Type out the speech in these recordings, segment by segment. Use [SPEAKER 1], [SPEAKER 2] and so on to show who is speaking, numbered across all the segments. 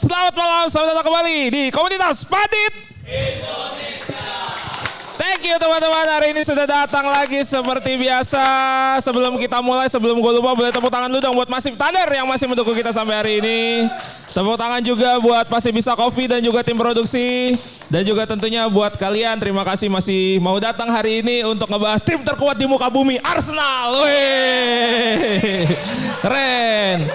[SPEAKER 1] Selamat malam, selamat datang kembali di Komunitas Pandit Indonesia. Thank you teman-teman, hari ini sudah datang lagi seperti biasa. Sebelum kita mulai, sebelum gue lupa, boleh tepuk tangan dulu dong buat Massive Thunder yang masih mendukung kita sampai hari ini. Tepuk tangan juga buat Pasti Bisa Coffee dan juga tim produksi. Dan juga tentunya buat kalian, terima kasih masih mau datang hari ini untuk ngebahas tim terkuat di muka bumi, Arsenal. Wih, keren.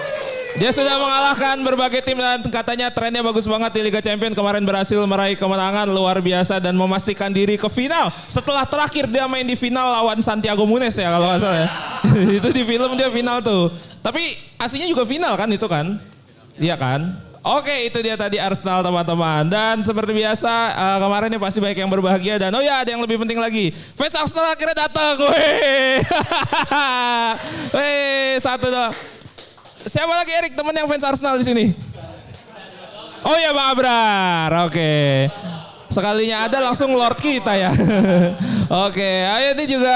[SPEAKER 1] Dia sudah mengalahkan berbagai tim dan katanya trennya bagus banget di Liga Champions. Kemarin berhasil meraih kemenangan luar biasa dan memastikan diri ke final. Setelah terakhir dia main di final lawan Santiago Munez ya kalau nggak salah ya. Itu di film dia final tuh. Tapi aslinya juga final kan itu kan? Iya kan? Oke, itu dia tadi Arsenal teman-teman. Dan seperti biasa kemarin ini pasti banyak yang berbahagia. Dan oh ya ada yang lebih penting lagi. Fans Arsenal akhirnya datang. Wih, wih, satu doang. Siapa lagi Erik teman yang fans Arsenal di sini? Oh ya Bang Abrar, oke. Sekalinya ada langsung Lord kita ya. Oke, ayo ini juga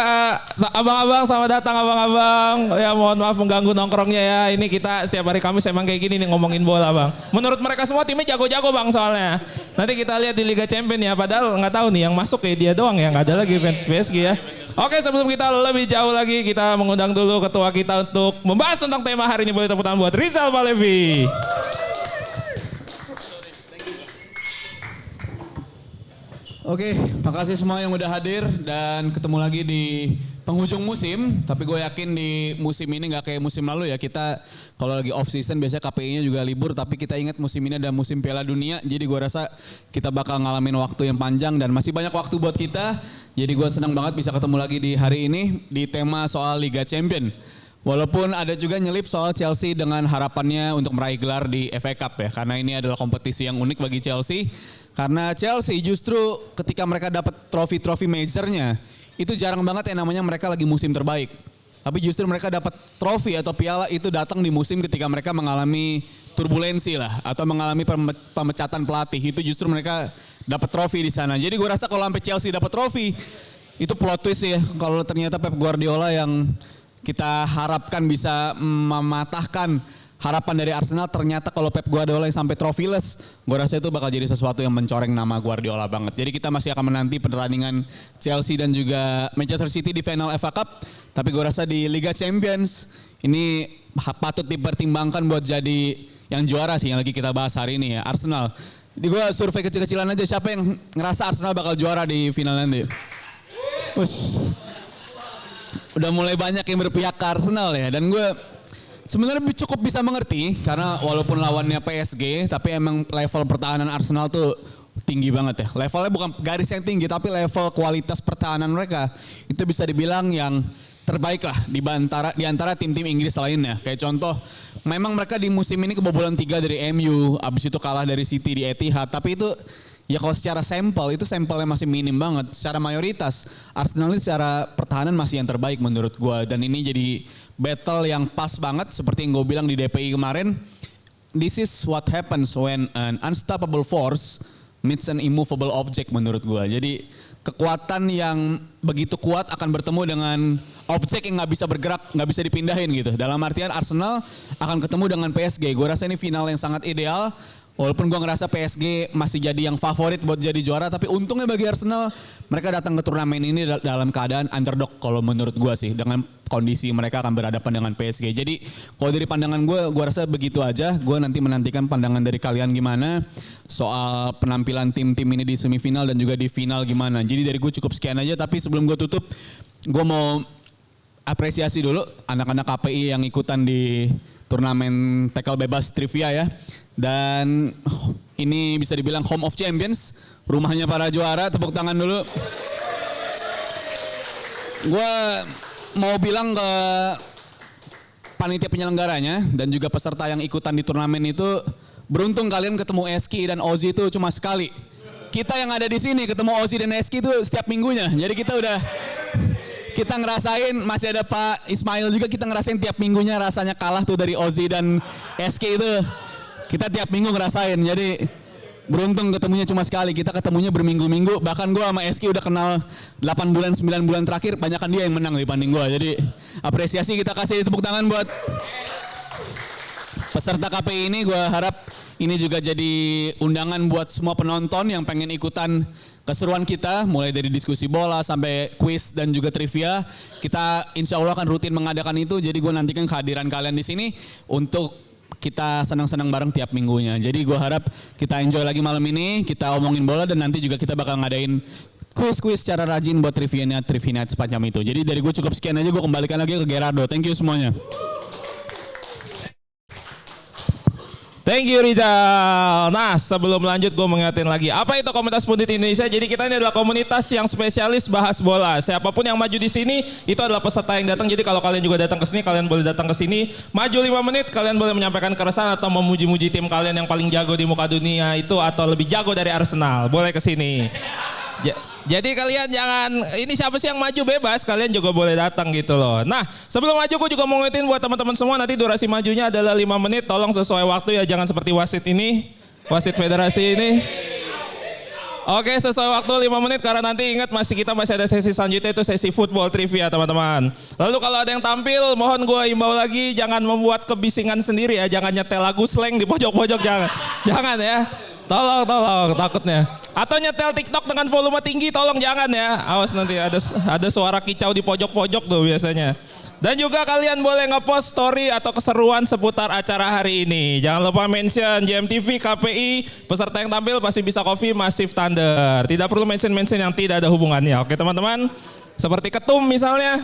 [SPEAKER 1] abang-abang selamat datang abang-abang. Ya mohon maaf mengganggu nongkrongnya ya. Ini kita setiap hari Kamis emang kayak gini nih ngomongin bola bang. Menurut mereka semua timnya jago-jago bang soalnya. Nanti kita lihat di Liga Champions ya. Padahal nggak tahu nih yang masuk kayak dia doang ya. Nggak ada lagi fans PSG ya. Oke, sebelum kita lebih jauh lagi kita mengundang dulu ketua kita untuk membahas tentang tema hari ini. Boleh tepuk tangan buat Rizal Palevi.
[SPEAKER 2] Oke, makasih semua yang udah hadir dan ketemu lagi di penghujung musim. Tapi gue yakin di musim ini gak kayak musim lalu ya. Kita kalau lagi off season biasanya KPI-nya juga libur. Tapi kita ingat musim ini ada musim Piala Dunia. Jadi gue rasa kita bakal ngalamin waktu yang panjang dan masih banyak waktu buat kita. Jadi gue senang banget bisa ketemu lagi di hari ini di tema soal Liga Champions. Walaupun ada juga nyelip soal Chelsea dengan harapannya untuk meraih gelar di FA Cup ya. Karena ini adalah kompetisi yang unik bagi Chelsea. Karena Chelsea justru ketika mereka dapat trofi-trofi majornya, itu jarang banget yang namanya mereka lagi musim terbaik. Tapi justru mereka dapat trofi atau piala itu datang di musim ketika mereka mengalami turbulensi lah. Atau mengalami pemecatan pelatih. Itu justru mereka dapat trofi di sana. Jadi gue rasa kalau sampai Chelsea dapat trofi, itu plot twist ya. Kalau ternyata Pep Guardiola yang kita harapkan bisa mematahkan harapan dari Arsenal, ternyata kalau Pep Guardiola yang sampai trofiless, gue rasa itu bakal jadi sesuatu yang mencoreng nama Guardiola banget. Jadi kita masih akan menanti pertandingan Chelsea dan juga Manchester City di final FA Cup. Tapi gue rasa di Liga Champions ini patut dipertimbangkan buat jadi yang juara sih yang lagi kita bahas hari ini ya, Arsenal. Jadi gue survei kecil-kecilan aja, siapa yang ngerasa Arsenal bakal juara di final nanti? Udah mulai banyak yang berpihak ke Arsenal ya, dan gue sebenarnya cukup bisa mengerti karena walaupun lawannya PSG tapi emang level pertahanan Arsenal tuh tinggi banget ya. Levelnya bukan garis yang tinggi tapi level kualitas pertahanan mereka itu bisa dibilang yang terbaik lah di antara tim-tim Inggris lainnya. Kayak contoh, memang mereka di musim ini kebobolan 3 dari MU, abis itu kalah dari City di Etihad, tapi itu ya kalau secara sampel itu sampelnya masih minim banget. Secara mayoritas Arsenal ini secara pertahanan masih yang terbaik menurut gue. Dan ini jadi battle yang pas banget seperti yang gue bilang di DPI kemarin. This is what happens when an unstoppable force meets an immovable object menurut gue. Jadi kekuatan yang begitu kuat akan bertemu dengan objek yang gak bisa bergerak, gak bisa dipindahin gitu. Dalam artian Arsenal akan ketemu dengan PSG. Gue rasa ini final yang sangat ideal. Walaupun gue ngerasa PSG masih jadi yang favorit buat jadi juara, tapi untungnya bagi Arsenal mereka datang ke turnamen ini dalam keadaan underdog kalau menurut gue sih, dengan kondisi mereka akan berhadapan dengan PSG. Jadi kalau dari pandangan gue rasa begitu aja. Gue nanti menantikan pandangan dari kalian gimana soal penampilan tim-tim ini di semifinal dan juga di final gimana. Jadi dari gue cukup sekian aja, tapi sebelum gue tutup gue mau apresiasi dulu anak-anak KPI yang ikutan di turnamen tackle bebas trivia ya. Dan ini bisa dibilang home of champions, rumahnya para juara, tepuk tangan dulu. Gue mau bilang ke panitia penyelenggaranya dan juga peserta yang ikutan di turnamen itu, beruntung kalian ketemu Eski dan Ozzy itu cuma sekali. Kita yang ada di sini ketemu Ozzy dan Eski itu setiap minggunya, jadi kita ngerasain, masih ada Pak Ismail juga, kita ngerasain tiap minggunya rasanya kalah tuh dari Ozzy dan Eski itu. Kita tiap minggu ngerasain, jadi beruntung ketemunya cuma sekali. Kita ketemunya berminggu-minggu, bahkan gue sama Eski udah kenal 8 bulan, 9 bulan terakhir, banyakan dia yang menang dibanding gue. Jadi apresiasi kita kasih tepuk tangan buat peserta KPI ini. Gue harap Ini juga jadi undangan buat semua penonton yang pengen ikutan keseruan kita, mulai dari diskusi bola sampai quiz dan juga trivia. Kita insya Allah akan rutin mengadakan itu, jadi gue nantikan kehadiran kalian di sini untuk kita senang-senang bareng tiap minggunya. Jadi gue harap kita enjoy lagi malam ini, kita omongin bola dan nanti juga kita bakal ngadain quiz-quiz secara rajin buat trivia night semacam itu. Jadi dari gue cukup sekian aja, gue kembalikan lagi ke Gerardo. Thank you semuanya.
[SPEAKER 1] Thank you Rizal. Nah sebelum lanjut gue mengingatin lagi. Apa itu Komunitas Pundit Indonesia? Jadi kita ini adalah komunitas yang spesialis bahas bola. Siapapun yang maju di sini itu adalah peserta yang datang. Jadi kalau kalian juga datang ke sini, kalian boleh datang ke sini. Maju 5 menit, kalian boleh menyampaikan keresahan atau memuji-muji tim kalian yang paling jago di muka dunia itu atau lebih jago dari Arsenal. Boleh ke sini. Jadi kalian jangan, ini siapa sih yang maju bebas, kalian juga boleh datang gitu loh. Nah sebelum maju gue juga mau ngingetin buat teman-teman semua, nanti durasi majunya adalah 5 menit, tolong sesuai waktu ya, jangan seperti wasit ini, wasit federasi ini. Oke sesuai waktu 5 menit karena nanti ingat kita masih ada sesi selanjutnya, itu sesi football trivia teman-teman. Lalu kalau ada yang tampil, mohon gue imbau lagi jangan membuat kebisingan sendiri ya, jangan nyetel lagu slang di pojok-pojok, jangan ya. Tolong takutnya. Atau nyetel TikTok dengan volume tinggi, tolong jangan ya. Awas nanti ada suara kicau di pojok-pojok tuh biasanya. Dan juga kalian boleh ngepost story atau keseruan seputar acara hari ini. Jangan lupa mention JMTV, KPI, peserta yang tampil pasti bisa coffee, Massive Thunder. Tidak perlu mention yang tidak ada hubungannya. Oke teman-teman. Seperti ketum misalnya.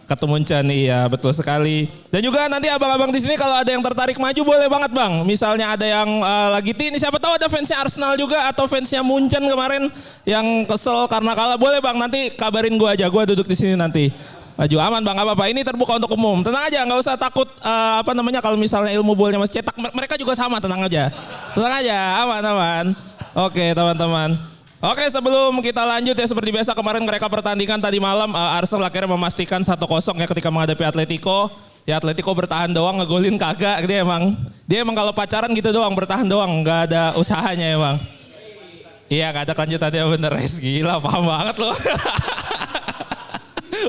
[SPEAKER 1] Ketemuan iya betul sekali. Dan juga nanti abang-abang di sini kalau ada yang tertarik maju boleh banget bang. Misalnya ada yang lagi ini siapa tahu ada fansnya Arsenal juga atau fansnya Munchen kemarin yang kesel karena kalah, boleh bang nanti kabarin gue aja, gue duduk di sini nanti. Maju aman bang, gak apa-apa. Ini terbuka untuk umum. Tenang aja, nggak usah takut kalau misalnya ilmu bolanya masih cetak, mereka juga sama, tenang aja, aman. Oke teman-teman. Oke sebelum kita lanjut ya seperti biasa kemarin mereka pertandingan tadi malam Arsenal akhirnya memastikan 1-0 ya ketika menghadapi Atletico. Ya Atletico bertahan doang, ngegolin kagak, dia emang kalau pacaran gitu doang, bertahan doang, nggak ada usahanya emang. Iya nggak ada kelanjutannya bener, gila paham banget loh.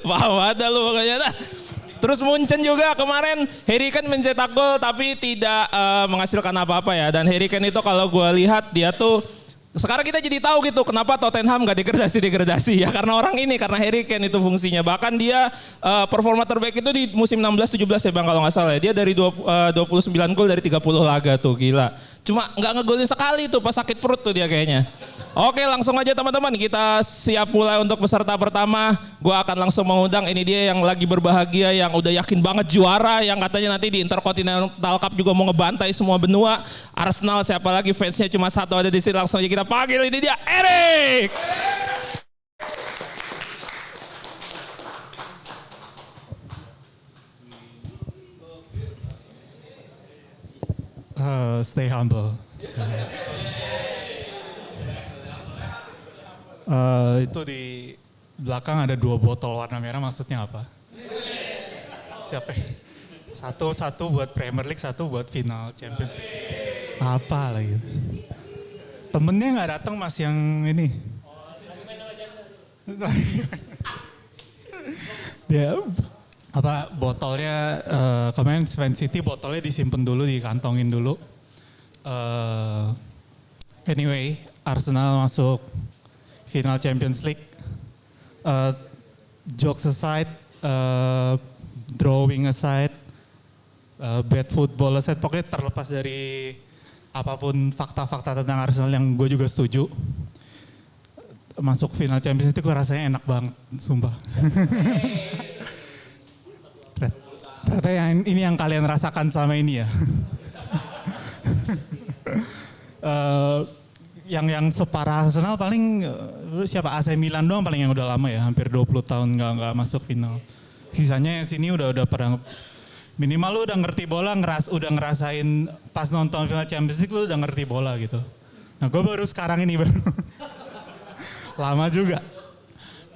[SPEAKER 1] Paham banget lu pokoknya dah. Terus Munchen juga kemarin Harry Kane mencetak gol tapi tidak menghasilkan apa-apa ya. Dan Harry Kane itu kalau gue lihat dia tuh sekarang kita jadi tahu gitu kenapa Tottenham gak degradasi ya karena Harry Kane itu fungsinya. Bahkan dia performa terbaik itu di musim 16-17 ya bang kalau gak salah ya. Dia dari 29 gol dari 30 laga tuh gila. Cuma gak ngegolin sekali tuh pas sakit perut tuh dia kayaknya. Oke langsung aja teman-teman kita siap mulai untuk peserta pertama. Gue akan langsung mengundang, ini dia yang lagi berbahagia yang udah yakin banget juara. Yang katanya nanti di Intercontinental Cup juga mau ngebantai semua benua. Arsenal siapa lagi fansnya cuma satu ada di sini, langsung aja kita panggil, ini dia Erik.
[SPEAKER 3] Stay humble. Itu di belakang ada 2 botol warna merah, maksudnya apa? Siapa? Satu buat Premier League, satu buat final Champions League. Apa lagi? Temennya nggak datang mas yang ini. Dia apa botolnya kemarin Man City botolnya disimpan dulu, dikantongin dulu. Anyway, Arsenal masuk final Champions League. Jokes aside, drawing aside, bad football aside, pokoknya terlepas dari apapun fakta-fakta tentang Arsenal yang gue juga setuju. Masuk final Champions League gue rasanya enak banget, sumpah. Ternyata ini yang kalian rasakan selama ini ya. Yang separah Arsenal paling siapa, AC Milan doang paling yang udah lama ya, hampir 20 tahun nggak masuk final. Sisanya yang sini udah pernah, minimal lu udah ngerti bola, udah ngerasain pas nonton final Champions League lu udah ngerti bola gitu. Nah gue baru sekarang ini baru. Lama juga.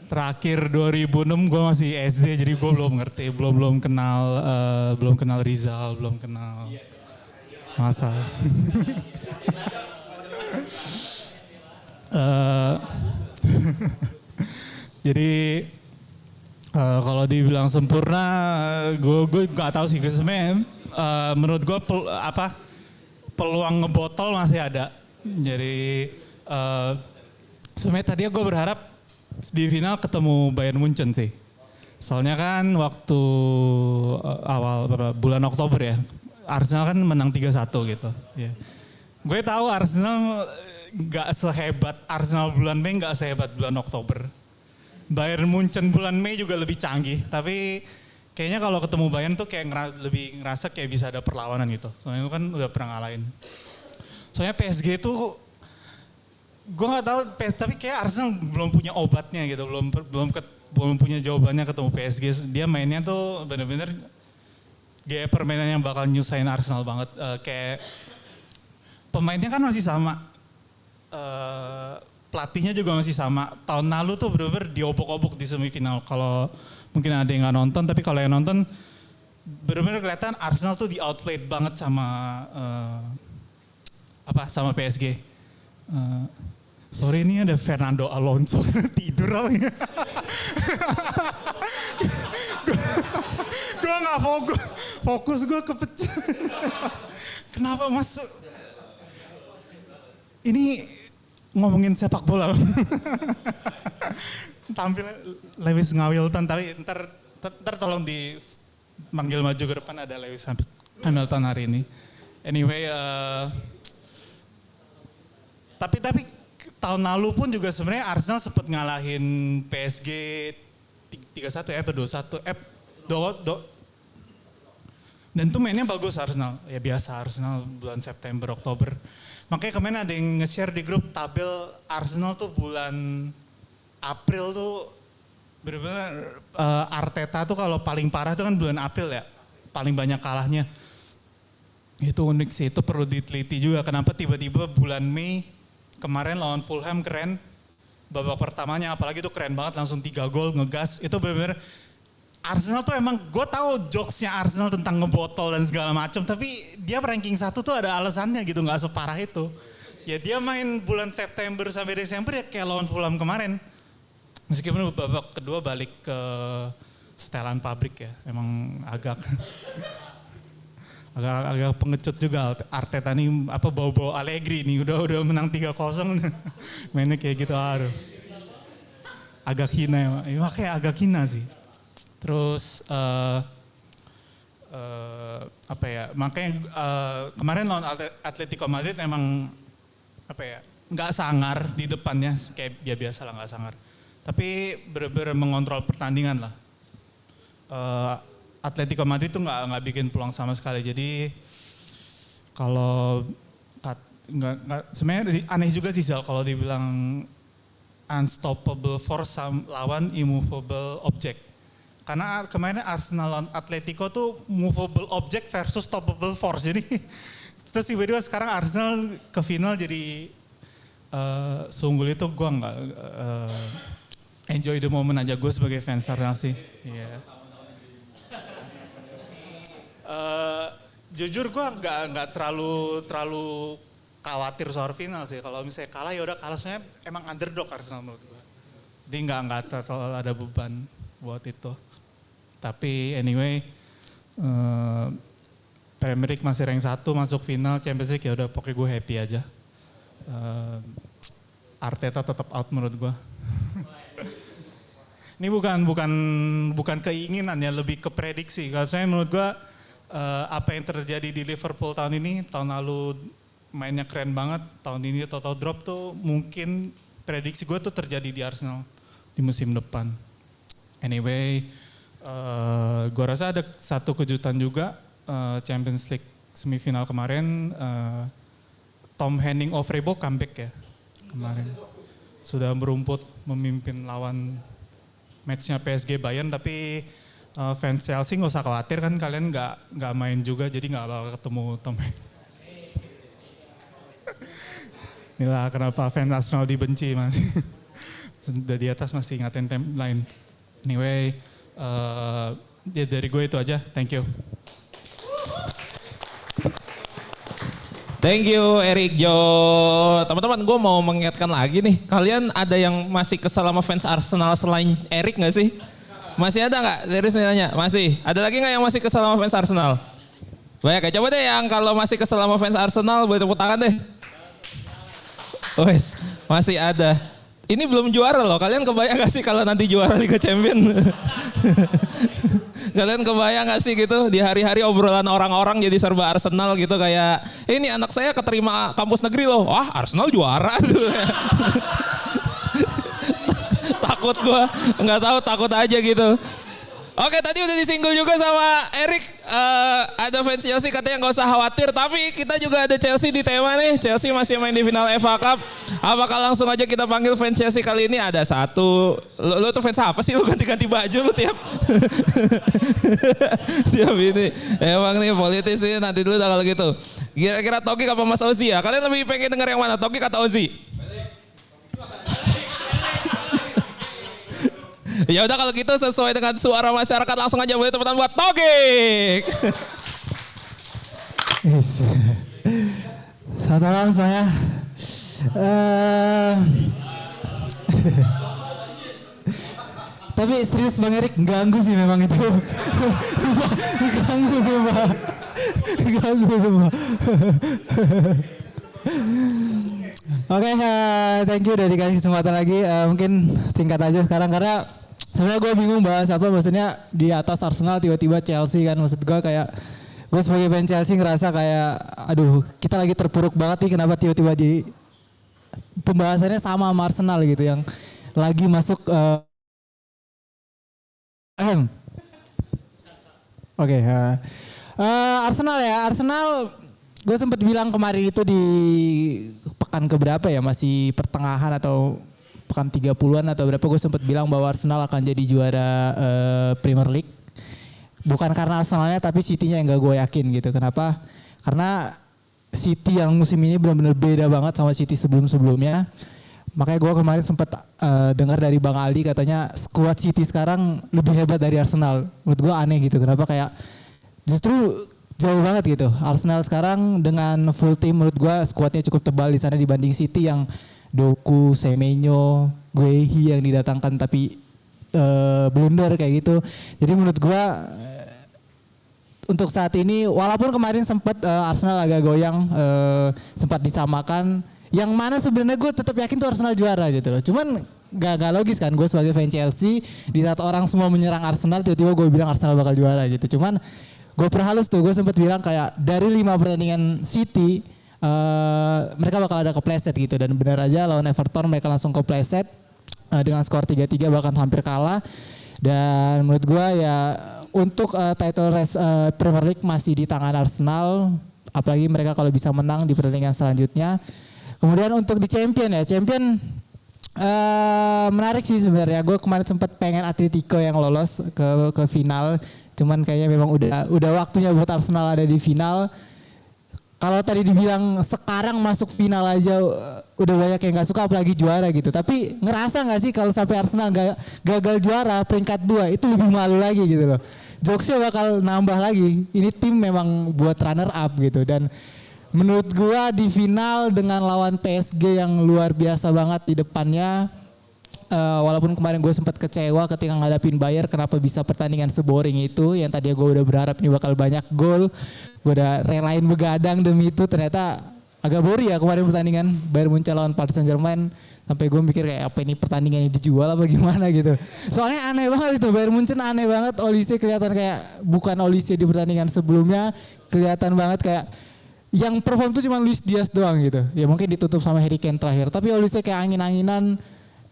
[SPEAKER 3] Terakhir 2006 gue masih SD, jadi gue belum ngerti, belum kenal Rizal, belum kenal Masa. Jadi kalau dibilang sempurna, gue nggak tahu sih. Sebenarnya menurut gue peluang ngebotol masih ada. Jadi sebenarnya tadi gue berharap di final ketemu Bayern Munchen sih. Soalnya kan waktu awal bulan Oktober ya, Arsenal kan menang 3-1 gitu. Yeah. Gue tahu Arsenal nggak sehebat Arsenal bulan Mei, nggak sehebat bulan Oktober. Bayern Munchen bulan Mei juga lebih canggih, tapi kayaknya kalau ketemu Bayern tuh kayak lebih ngerasa kayak bisa ada perlawanan gitu. Soalnya itu kan udah pernah ngalahin. Soalnya PSG tuh, gue nggak tahu, tapi kayak Arsenal belum punya obatnya gitu, belum punya jawabannya ketemu PSG. Dia mainnya tuh bener-bener gaya permainan yang bakal nyusahin Arsenal banget. Kayak pemainnya kan masih sama, pelatihnya juga masih sama. Tahun lalu tuh bener-bener diobok-obok di semifinal. Kalau mungkin ada yang nggak nonton, tapi kalau yang nonton bener-bener kelihatan Arsenal tuh di outplayed banget sama sama PSG. Sorry ini ada Fernando Alonso tidur apa ya? Gue nggak fokus gue kepecah. Kenapa masuk? Ini ngomongin sepak bola. Tampil Lewis Hamilton, tapi ntar tolong manggil maju ke depan, ada Lewis Hamilton hari ini. Anyway, tapi tahun lalu pun juga sebenarnya Arsenal sempat ngalahin PSG 3-1 2-1 dan tuh mainnya bagus Arsenal. Ya biasa Arsenal bulan September, Oktober. Makanya kemarin ada yang nge-share di grup tabel Arsenal tuh bulan April tuh bener-bener Arteta tuh kalau paling parah tuh kan bulan April ya. Paling banyak kalahnya. Itu unik sih, itu perlu diteliti juga. Kenapa tiba-tiba bulan Mei kemarin lawan Fulham keren. Babak pertamanya apalagi tuh keren banget, langsung 3 gol ngegas. Itu bener-bener Arsenal tuh emang, gue tahu jokesnya Arsenal tentang ngebotol dan segala macam, tapi dia ranking 1 tuh ada alasannya gitu, nggak separah itu. Ya dia main bulan September sampai Desember ya kayak lawan Fulham kemarin. Meskipun babak kedua balik ke setelan pabrik ya, emang agak pengecut juga Arteta nih, bau-bau Allegri nih, udah menang 3-0 mainnya kayak gitu, aduh. Agak hina ya, kayak agak hina sih. Terus makanya kemarin lawan Atletico Madrid emang nggak sangar di depannya, kayak biasa lah nggak sangar. Tapi bener-bener mengontrol pertandingan lah. Atletico Madrid tuh nggak bikin peluang sama sekali. Jadi kalau sebenarnya aneh juga sih Zal kalau dibilang unstoppable force lawan immovable object. Karena kemarin Arsenal lawan Atletico tuh movable object versus stoppable force. Jadi terus tiba-tiba sekarang Arsenal ke final jadi seunggul itu, gue nggak enjoy the moment aja gue sebagai fans Arsenal sih. Yeah. Jujur gue nggak terlalu khawatir soal final sih. Kalau misalnya kalah ya udah kalah, soalnya emang underdog Arsenal menurut gue. Dia nggak terlalu ada beban buat itu. Tapi anyway, Premier League masih rank 1 masuk final, Champions League ya udah pokoknya gue happy aja. Arteta tetap out menurut gue. Ini bukan keinginan ya, lebih ke prediksi. Kalau saya menurut gue apa yang terjadi di Liverpool tahun ini, tahun lalu mainnya keren banget, tahun ini total drop tuh mungkin prediksi gue tuh terjadi di Arsenal di musim depan. Anyway, gue rasa ada satu kejutan juga, Champions League semifinal kemarin, Tom Henning Ofrebo comeback ya kemarin. Sudah berumput memimpin lawan matchnya PSG Bayern, tapi fans Chelsea nggak usah khawatir kan, kalian nggak main juga, jadi nggak bakal ketemu Tom. Inilah kenapa fans Arsenal dibenci mas. Di atas masih ingatin timeline. Anyway, dari gue itu aja. Thank you.
[SPEAKER 1] Thank you Eric Jo. Teman-teman, gue mau mengingatkan lagi nih. Kalian ada yang masih kesal sama fans Arsenal selain Eric gak sih? Masih ada gak? Serius nanya. Masih. Ada lagi gak yang masih kesal sama fans Arsenal? Banyak ya. Coba deh yang kalau masih kesel sama fans Arsenal boleh tepuk tangan deh. Wes, masih ada. Ini belum juara loh. Kalian kebayang gak sih kalau nanti juara Liga Champion? Kalian kebayang gak sih gitu di hari-hari obrolan orang-orang jadi serba Arsenal gitu kayak ini anak saya keterima kampus negeri loh. Wah, Arsenal juara. Takut gue, nggak tahu, takut aja gitu. Oke, tadi udah disinggung juga sama Erik, ada fans Chelsea katanya nggak usah khawatir, tapi kita juga ada Chelsea di tema nih. Chelsea masih main di final FA Cup. Apakah langsung aja kita panggil fans Chelsea kali ini? Ada satu. Lo tuh fans apa sih? Lo ganti-ganti baju lo tiap tiap ini. Emang nih politis sih, nanti dulu dah kalau gitu. Kira-kira Togi apa Mas Ozi ya? Kalian lebih pengen denger yang mana? Togi kata Ozi? Ya udah kalau gitu sesuai dengan suara masyarakat langsung aja boleh tepuk tangan buat Togik.
[SPEAKER 4] Selamat malam semuanya. Tapi serius Bang Erik, ganggu sih memang itu. Ganggu semua. Ganggu semua. Oke, thank you udah dikasih kesempatan lagi. Mungkin tingkat aja sekarang karena sebenarnya gue bingung bahas apa, maksudnya di atas Arsenal tiba-tiba Chelsea kan, maksud gue kayak gue sebagai fans Chelsea ngerasa kayak aduh kita lagi terpuruk banget nih kenapa tiba-tiba di pembahasannya sama Arsenal gitu yang lagi masuk Oke, Arsenal ya, Arsenal gue sempat bilang kemarin itu di pekan keberapa ya, masih pertengahan atau pekan 30-an atau berapa, gue sempat bilang bahwa Arsenal akan jadi juara Premier League. Bukan karena Arsenalnya tapi City-nya yang gak gue yakin gitu. Kenapa? Karena City yang musim ini benar-benar beda banget sama City sebelum-sebelumnya. Makanya gue kemarin sempat dengar dari Bang Aldi katanya skuad City sekarang lebih hebat dari Arsenal. Menurut gue aneh gitu. Kenapa kayak justru jauh banget gitu. Arsenal sekarang dengan full team menurut gue skuadnya cukup tebal di sana dibanding City yang Doku, Semenyo, Guehi yang didatangkan tapi blunder kayak gitu. Jadi menurut gue untuk saat ini walaupun kemarin sempat Arsenal agak goyang, sempat disamakan, yang mana sebenarnya gue tetap yakin tuh Arsenal juara gitu loh. Cuman gak logis kan, gue sebagai fan Chelsea di saat orang semua menyerang Arsenal tiba-tiba gue bilang Arsenal bakal juara gitu. Cuman gue perhalus tuh, gue sempat bilang kayak dari 5 pertandingan City mereka bakal ada kepleset gitu, dan benar aja lawan Everton mereka langsung kepleset dengan skor 3-3 bahkan hampir kalah. Dan menurut gue ya untuk title race Premier League masih di tangan Arsenal, apalagi mereka kalau bisa menang di pertandingan selanjutnya. Kemudian untuk di Champion ya, Champion menarik sih sebenarnya. Gue kemarin sempat pengen Atletico yang lolos ke final, cuman kayaknya memang udah waktunya buat Arsenal ada di final. Kalau tadi dibilang sekarang masuk final aja udah banyak yang gak suka apalagi juara gitu. Tapi ngerasa gak sih kalau sampai Arsenal gagal juara peringkat 2 itu lebih malu lagi gitu loh. Jokesnya bakal nambah lagi. Ini tim memang buat runner up gitu. Dan menurut gua di final dengan lawan PSG yang luar biasa banget di depannya. Walaupun kemarin gue sempat kecewa ketika ngadapin Bayern kenapa bisa pertandingan seboring itu, yang tadinya gue udah berharap ini bakal banyak gol, gue udah relain begadang demi itu, ternyata agak boring ya kemarin pertandingan Bayern Munchen lawan Paris Saint-Germain, sampai gue mikir kayak apa ini pertandingannya dijual apa gimana gitu. Soalnya aneh banget itu, Bayern Munchen aneh banget, Olise kelihatan kayak bukan Olise di pertandingan sebelumnya, kelihatan banget kayak yang perform tuh cuma Luis Diaz doang gitu. Ya mungkin ditutup sama Harry Kane terakhir, tapi Olise kayak angin-anginan.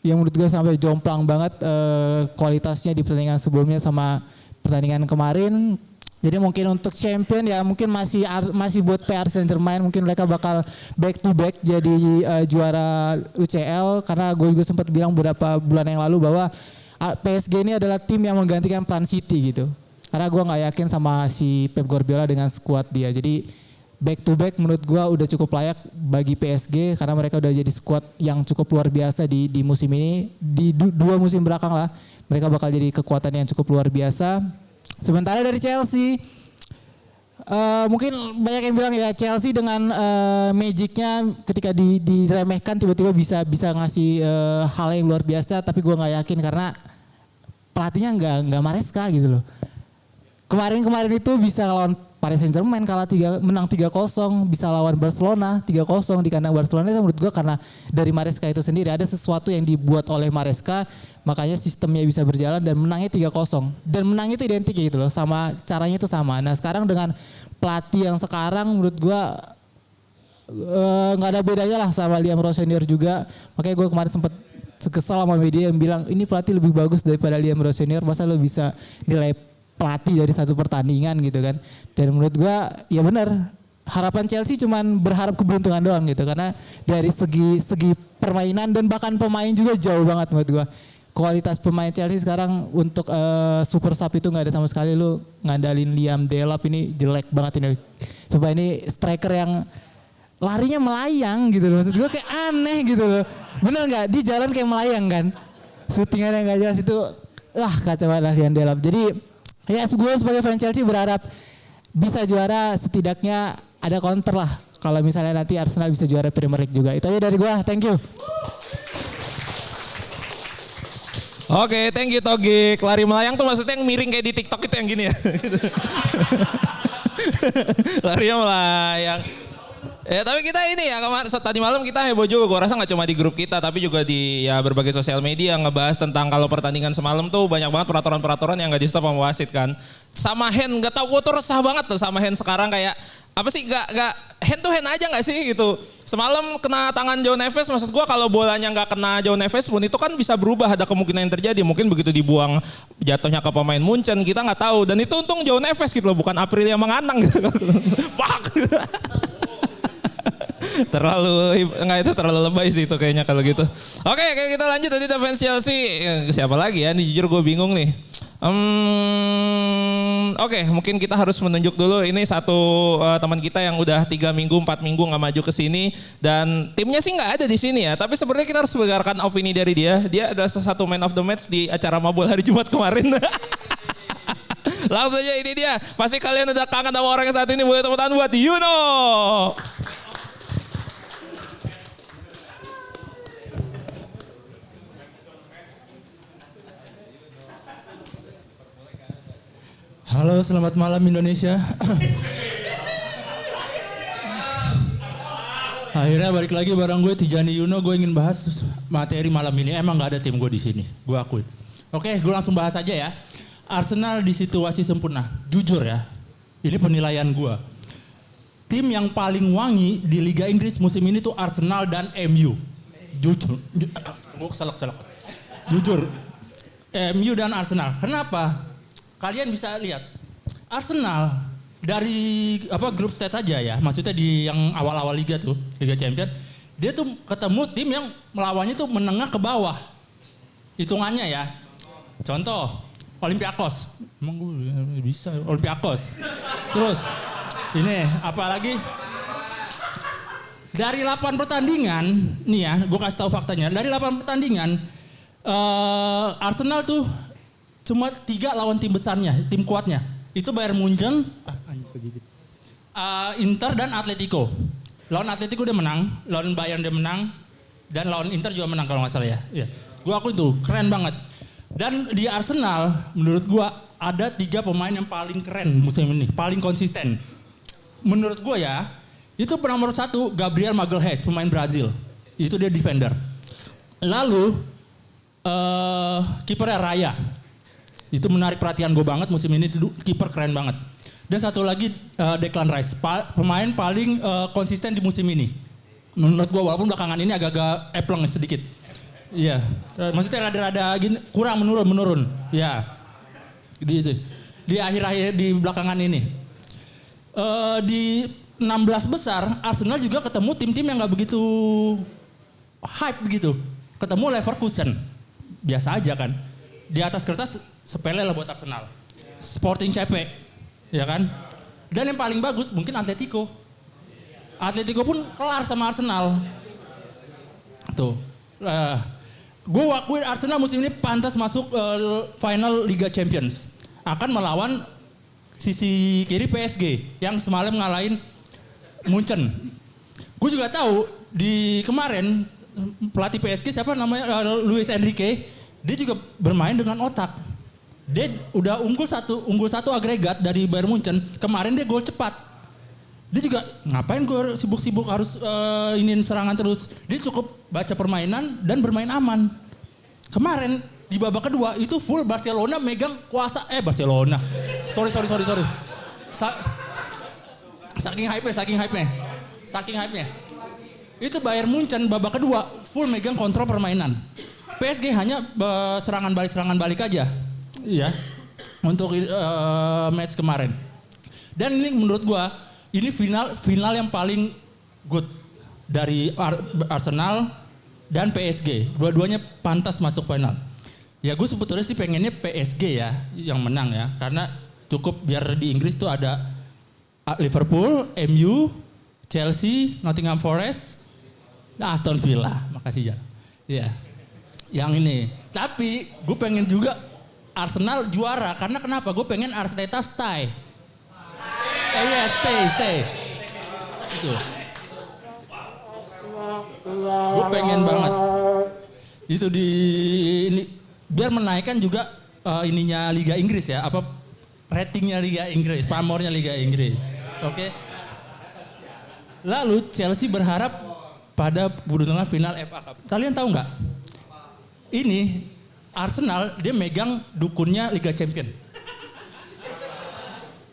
[SPEAKER 4] Yang menurut gue sampai jomplang banget kualitasnya di pertandingan sebelumnya sama pertandingan kemarin. Jadi mungkin untuk champion ya mungkin masih buat Paris Saint-Germain, mungkin mereka bakal back to back jadi juara UCL, karena gue juga sempat bilang beberapa bulan yang lalu bahwa PSG ini adalah tim yang menggantikan peran City gitu. Karena gue nggak yakin sama si Pep Guardiola dengan skuad dia. Jadi back to back menurut gue udah cukup layak bagi PSG karena mereka udah jadi skuad yang cukup luar biasa di musim ini. Di 2 musim belakang lah mereka bakal jadi kekuatan yang cukup luar biasa. Sementara dari Chelsea mungkin banyak yang bilang ya Chelsea dengan magicnya ketika diremehkan tiba-tiba bisa ngasih hal yang luar biasa, tapi gue nggak yakin karena pelatihnya nggak Maresca gitu loh. Kemarin itu bisa lawan Paris Saint-Germain menang 3-0, bisa lawan Barcelona 3-0 di kandang Barcelona. Itu menurut gue karena dari Maresca itu sendiri ada sesuatu yang dibuat oleh Maresca, makanya sistemnya bisa berjalan dan menangnya 3-0. Dan menang itu identik gitu loh, sama caranya itu sama. Nah sekarang dengan pelatih yang sekarang menurut gue nggak ada bedanya lah sama Liam Rosenior juga. Makanya gue kemarin sempet kesal sama media yang bilang ini pelatih lebih bagus daripada Liam Rosenior, masa lo bisa nilai pelatih dari satu pertandingan gitu kan. Dan menurut gua ya benar, harapan Chelsea cuman berharap keberuntungan doang gitu, karena dari segi permainan dan bahkan pemain juga jauh banget menurut gua. Kualitas pemain Chelsea sekarang untuk super sub itu nggak ada sama sekali. Lu ngandalin Liam Delap ini jelek banget ini. Coba ini striker yang larinya melayang gitu loh, maksud gua kayak aneh gitu loh. Bener nggak? Di jalan kayak melayang kan. Syutingannya nggak jelas itu, kacau banget Liam Delap. Jadi ya gue sebagai fan Chelsea berharap bisa juara, setidaknya ada counter lah kalau misalnya nanti Arsenal bisa juara Premier League juga. Itu aja dari gue, thank you.
[SPEAKER 1] Oke, thank you Togik. Lari melayang tuh maksudnya yang miring kayak di TikTok itu yang gini ya. Larinya melayang. Ya tapi kita ini ya kemarin tadi malam kita heboh juga, gue rasa nggak cuma di grup kita tapi juga di ya berbagai sosial media ngebahas tentang kalau pertandingan semalam tuh banyak banget peraturan-peraturan yang nggak di stop sama wasit kan. Sama hand, nggak tahu gue tuh resah banget tuh sama hand sekarang, kayak apa sih, nggak hand to hand aja nggak sih gitu. Semalam kena tangan João Neves, maksud gue kalau bolanya nggak kena João Neves pun itu kan bisa berubah, ada kemungkinan yang terjadi. Mungkin begitu dibuang jatuhnya ke pemain Munchen, kita nggak tahu. Dan itu untung João Neves gitu loh, bukan April yang menganang gitu. Pak. Itu terlalu lebay sih itu kayaknya kalau gitu. Oke, kita lanjut tadi fans Chelsea. Siapa lagi ya? Ini jujur gue bingung nih. Oke, mungkin kita harus menunjuk dulu ini satu teman kita yang udah 3 minggu, 4 minggu nggak maju ke sini dan timnya sih nggak ada di sini ya. Tapi sebenarnya kita harus mendengarkan opini dari dia. Dia adalah salah satu man of the match di acara Mabul hari Jumat kemarin. Langsung aja ini dia. Pasti kalian udah kangen sama orang yang saat ini. Boleh tepuk tangan buat Yuno.
[SPEAKER 5] Halo, selamat malam Indonesia. Akhirnya balik lagi bareng gue Tijani Yuno. Gue ingin bahas materi malam ini. Emang nggak ada tim gue di sini, gue akuin. Oke, gue langsung bahas aja ya. Arsenal di situasi sempurna. Jujur ya, ini penilaian gue. Tim yang paling wangi di Liga Inggris musim ini tuh Arsenal dan MU. Jujur, gue keselak. Jujur, MU dan Arsenal. Kenapa? Kalian bisa lihat Arsenal dari grup stage saja ya, maksudnya di yang awal-awal liga tuh, Liga Champions, dia tuh ketemu tim yang melawannya tuh menengah ke bawah. Hitungannya ya. Contoh, Olympiakos. Emang gue bisa Olympiakos. Terus ini apalagi dari 8 pertandingan, nih ya, gue kasih tahu faktanya. Dari 8 pertandingan Arsenal tuh cuma 3 lawan tim besarnya, tim kuatnya. Itu Bayern Munchen, Inter dan Atletico. Lawan Atletico dia menang, lawan Bayern dia menang, dan lawan Inter juga menang kalau nggak salah ya. Iya. Gua akui itu keren banget. Dan di Arsenal menurut gua ada 3 pemain yang paling keren musim ini, paling konsisten. Menurut gua ya, itu nomor 1 Gabriel Magalhaes, pemain Brazil. Itu dia defender. Lalu kipernya Raya. Itu menarik perhatian gue banget musim ini, kiper keren banget. Dan satu lagi Declan Rice, pemain paling konsisten di musim ini. Menurut gue walaupun belakangan ini agak-agak epleng sedikit. Iya, maksudnya rada-rada gini, kurang menurun. Ya, di akhir-akhir di belakangan ini. Di 16 besar Arsenal juga ketemu tim-tim yang gak begitu hype begitu. Ketemu Leverkusen, biasa aja kan. Di atas kertas sepele lah buat Arsenal. Sporting CP, ya kan? Dan yang paling bagus mungkin Atletico. Atletico pun kelar sama Arsenal. Tuh. Gue akuin Arsenal musim ini pantas masuk final Liga Champions. Akan melawan sisi kiri PSG yang semalam ngalahin Munchen. Gue juga tahu di kemarin pelatih PSG siapa namanya Luis Enrique, dia juga bermain dengan otak. Dia udah unggul satu agregat dari Bayern Munchen. Kemarin dia gol cepat. Dia juga ngapain gue sibuk-sibuk harus iniin serangan terus. Dia cukup baca permainan dan bermain aman. Kemarin di babak kedua itu full Barcelona megang kuasa. Barcelona. Sorry. Saking hype-nya. Itu Bayern Munchen babak kedua full megang kontrol permainan. PSG hanya serangan balik aja. Iya. Untuk match kemarin. Dan ini menurut gua ini final yang paling good dari Arsenal dan PSG. Dua-duanya pantas masuk final. Ya gue sebetulnya sih pengennya PSG ya yang menang ya. Karena cukup biar di Inggris tuh ada Liverpool, MU, Chelsea, Nottingham Forest, Aston Villa. Makasih Jan. Iya. Yang ini. Tapi gue pengen juga Arsenal juara. Karena kenapa? Gue pengen Arteta stay. Stay. Itu. Gue pengen banget. Itu di ini biar menaikkan juga ininya Liga Inggris ya. Ratingnya Liga Inggris, pamornya Liga Inggris. Oke. Lalu Chelsea berharap pada perundungan final FA Cup. Kalian tahu nggak? Ini Arsenal dia megang dukunnya Liga Champion.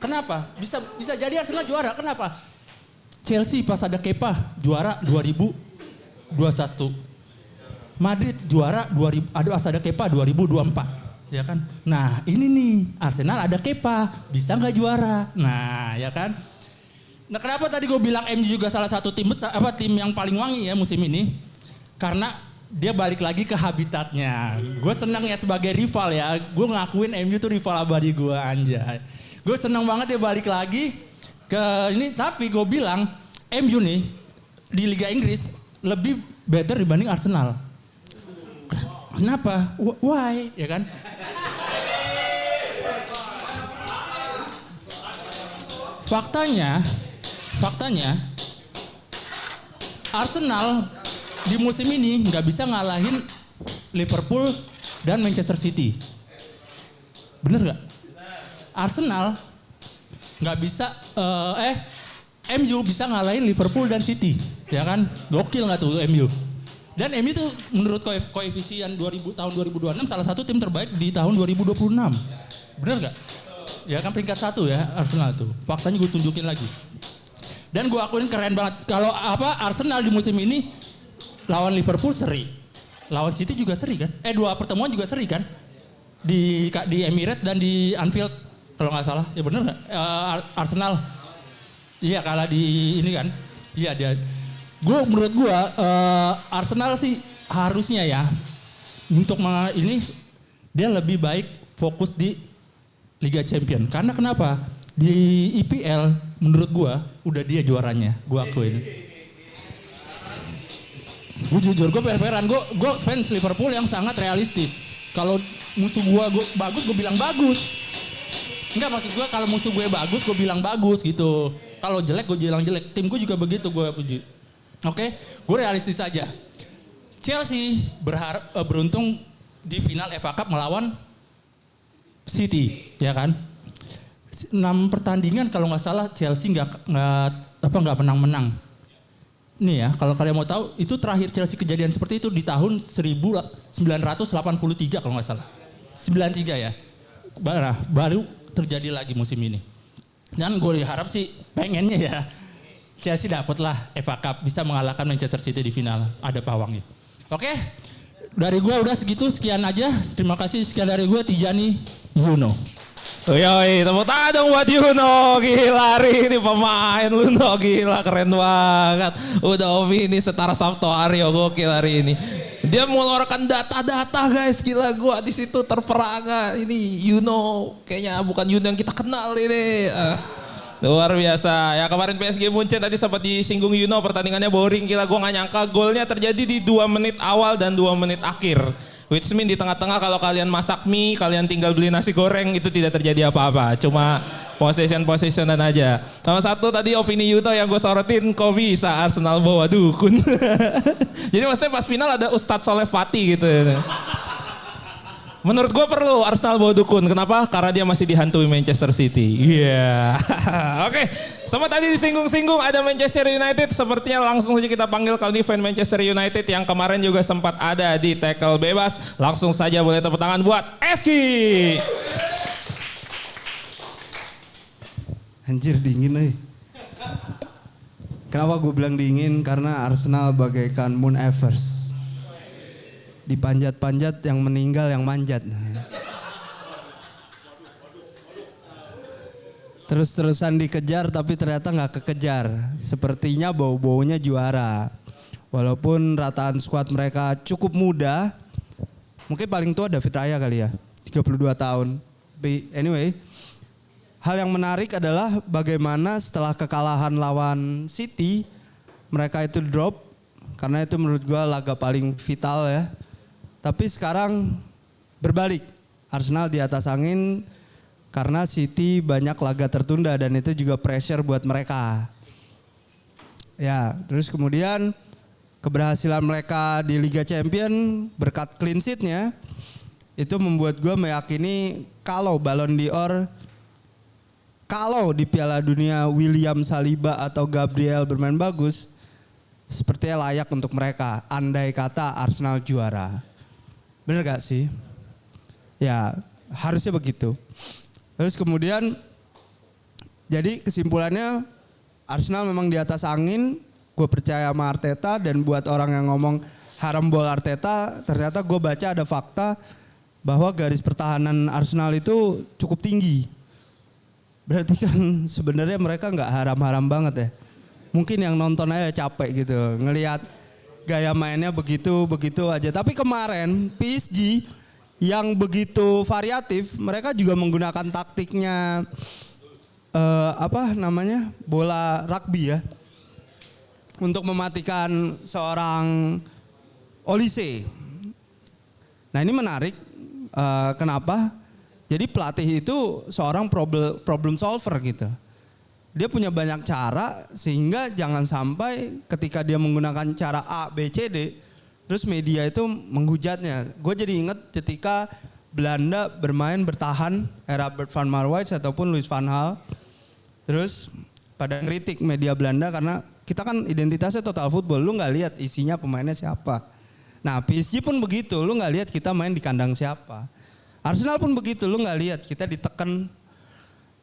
[SPEAKER 5] Kenapa? Bisa jadi Arsenal juara. Kenapa? Chelsea pas ada Kepa juara 2021. Madrid juara 2000 ada Kepa 2024. Ya kan? Nah ini nih Arsenal ada Kepa, bisa nggak juara? Nah ya kan? Nah kenapa tadi gue bilang MU juga salah satu tim yang paling wangi ya musim ini? Karena dia balik lagi ke habitatnya. Gue senang ya sebagai rival ya. Gue ngakuin MU tuh rival abadi gue anjay. Gue senang banget ya balik lagi ke ini. Tapi gue bilang MU nih di Liga Inggris lebih better dibanding Arsenal. Kenapa? Why? Ya kan? Faktanya Arsenal di musim ini nggak bisa ngalahin Liverpool dan Manchester City. Bener nggak? Arsenal nggak bisa, MU bisa ngalahin Liverpool dan City, ya kan? Gokil nggak tuh MU? Dan MU tuh menurut koefisien tahun 2026 salah satu tim terbaik di tahun 2026. Bener nggak? Ya kan peringkat 1 ya Arsenal tuh. Faktanya gue tunjukin lagi. Dan gue akuin keren banget. Kalau Arsenal di musim ini lawan Liverpool seri. Lawan City juga seri kan? 2 pertemuan juga seri kan? Di Emirates dan di Anfield kalau nggak salah. Ya bener nggak? Arsenal. Iya kalah di ini kan? Iya dia. Menurut gue Arsenal sih harusnya ya untuk ini dia lebih baik fokus di Liga Champion. Karena kenapa? Di IPL menurut gue udah dia juaranya. Gue akuin. Gue jujur, gue fair-fairan. Gue fans Liverpool yang sangat realistis. Kalau musuh gue bagus, gue bilang bagus. Enggak maksud gue kalau musuh gue bagus, gue bilang bagus gitu. Kalau jelek, gue bilang jelek. Tim gue juga begitu, gue puji. Oke, gue realistis aja. Chelsea beruntung di final FA Cup melawan City, ya kan? 6 pertandingan kalau nggak salah Chelsea nggak menang-menang. Nih ya, kalau kalian mau tahu, itu terakhir Chelsea kejadian seperti itu di tahun 1983 kalau nggak salah. 93 ya. Baru terjadi lagi musim ini. Dan gue harap sih pengennya ya Chelsea dapatlah FA Cup, bisa mengalahkan Manchester City di final. Ada pawangnya. Oke, dari gue udah sekian aja. Terima kasih, sekian dari gue Tijani Yuno.
[SPEAKER 1] Yoi, tepuk tangan dong buat Yuno. Gila hari ini pemain Luno, gila keren banget. Udah opini setara Sabto Aryo, gokil hari ini. Dia mengeluarkan data-data guys, gila gua di situ terperangah. Ini Yuno, kayaknya bukan Yuno yang kita kenal ini. Luar biasa. Ya kemarin PSG Munchen tadi sempat disinggung Yuno, pertandingannya boring. Gila gua gak nyangka golnya terjadi di 2 menit awal dan 2 menit akhir. Which mean di tengah-tengah kalau kalian masak mie, kalian tinggal beli nasi goreng, itu tidak terjadi apa-apa. Cuma possession-possessionan aja. Sama satu tadi opini Yuto yang gue sorotin, kok bisa Arsenal bawa dukun. Jadi maksudnya pas final ada Ustadz Soleh Fatih gitu. Menurut gue perlu Arsenal bawa dukun. Kenapa? Karena dia masih dihantui Manchester City. Iya. Oke, sama tadi disinggung-singgung ada Manchester United. Sepertinya langsung saja kita panggil kali ini fan Manchester United yang kemarin juga sempat ada di tackle bebas. Langsung saja boleh tepuk tangan buat Eski.
[SPEAKER 6] Anjir dingin euy. Kenapa gue bilang dingin? Karena Arsenal bagaikan Moon Evers. Dipanjat-panjat yang meninggal yang manjat. Terus-terusan dikejar tapi ternyata nggak kekejar. Sepertinya bau-baunya juara. Walaupun rataan skuad mereka cukup muda. Mungkin paling tua David Raya kali ya. 32 tahun. Tapi anyway. Hal yang menarik adalah bagaimana setelah kekalahan lawan City. Mereka itu drop. Karena itu menurut gue laga paling vital ya. Tapi sekarang berbalik. Arsenal di atas angin karena City banyak laga tertunda dan itu juga pressure buat mereka. Ya, terus kemudian keberhasilan mereka di Liga Champion berkat clean sheet-nya itu membuat gue meyakini kalau Ballon d'Or, kalau di Piala Dunia William Saliba atau Gabriel bermain bagus, sepertinya layak untuk mereka. Andai kata Arsenal juara. Bener gak sih? Ya harusnya begitu. Terus kemudian jadi kesimpulannya Arsenal memang di atas angin. Gue percaya sama Arteta dan buat orang yang ngomong haram bol Arteta, ternyata gue baca ada fakta bahwa garis pertahanan Arsenal itu cukup tinggi. Berarti kan sebenarnya mereka nggak haram-haram banget ya. Mungkin yang nonton aja capek gitu ngelihat gaya mainnya begitu aja. Tapi kemarin PSG yang begitu variatif, mereka juga menggunakan taktiknya bola rugby ya. Untuk mematikan seorang Olise. Nah ini menarik. Kenapa? Jadi pelatih itu seorang problem solver gitu. Dia punya banyak cara sehingga jangan sampai ketika dia menggunakan cara A, B, C, D, terus media itu menghujatnya. Gue jadi inget ketika Belanda bertahan era Bert van Marwijk ataupun Louis van Gaal. Terus pada kritik media Belanda karena kita kan identitasnya total football, lu gak lihat isinya pemainnya siapa. Nah PSG pun begitu, lu gak lihat kita main di kandang siapa. Arsenal pun begitu, lu gak lihat kita ditekan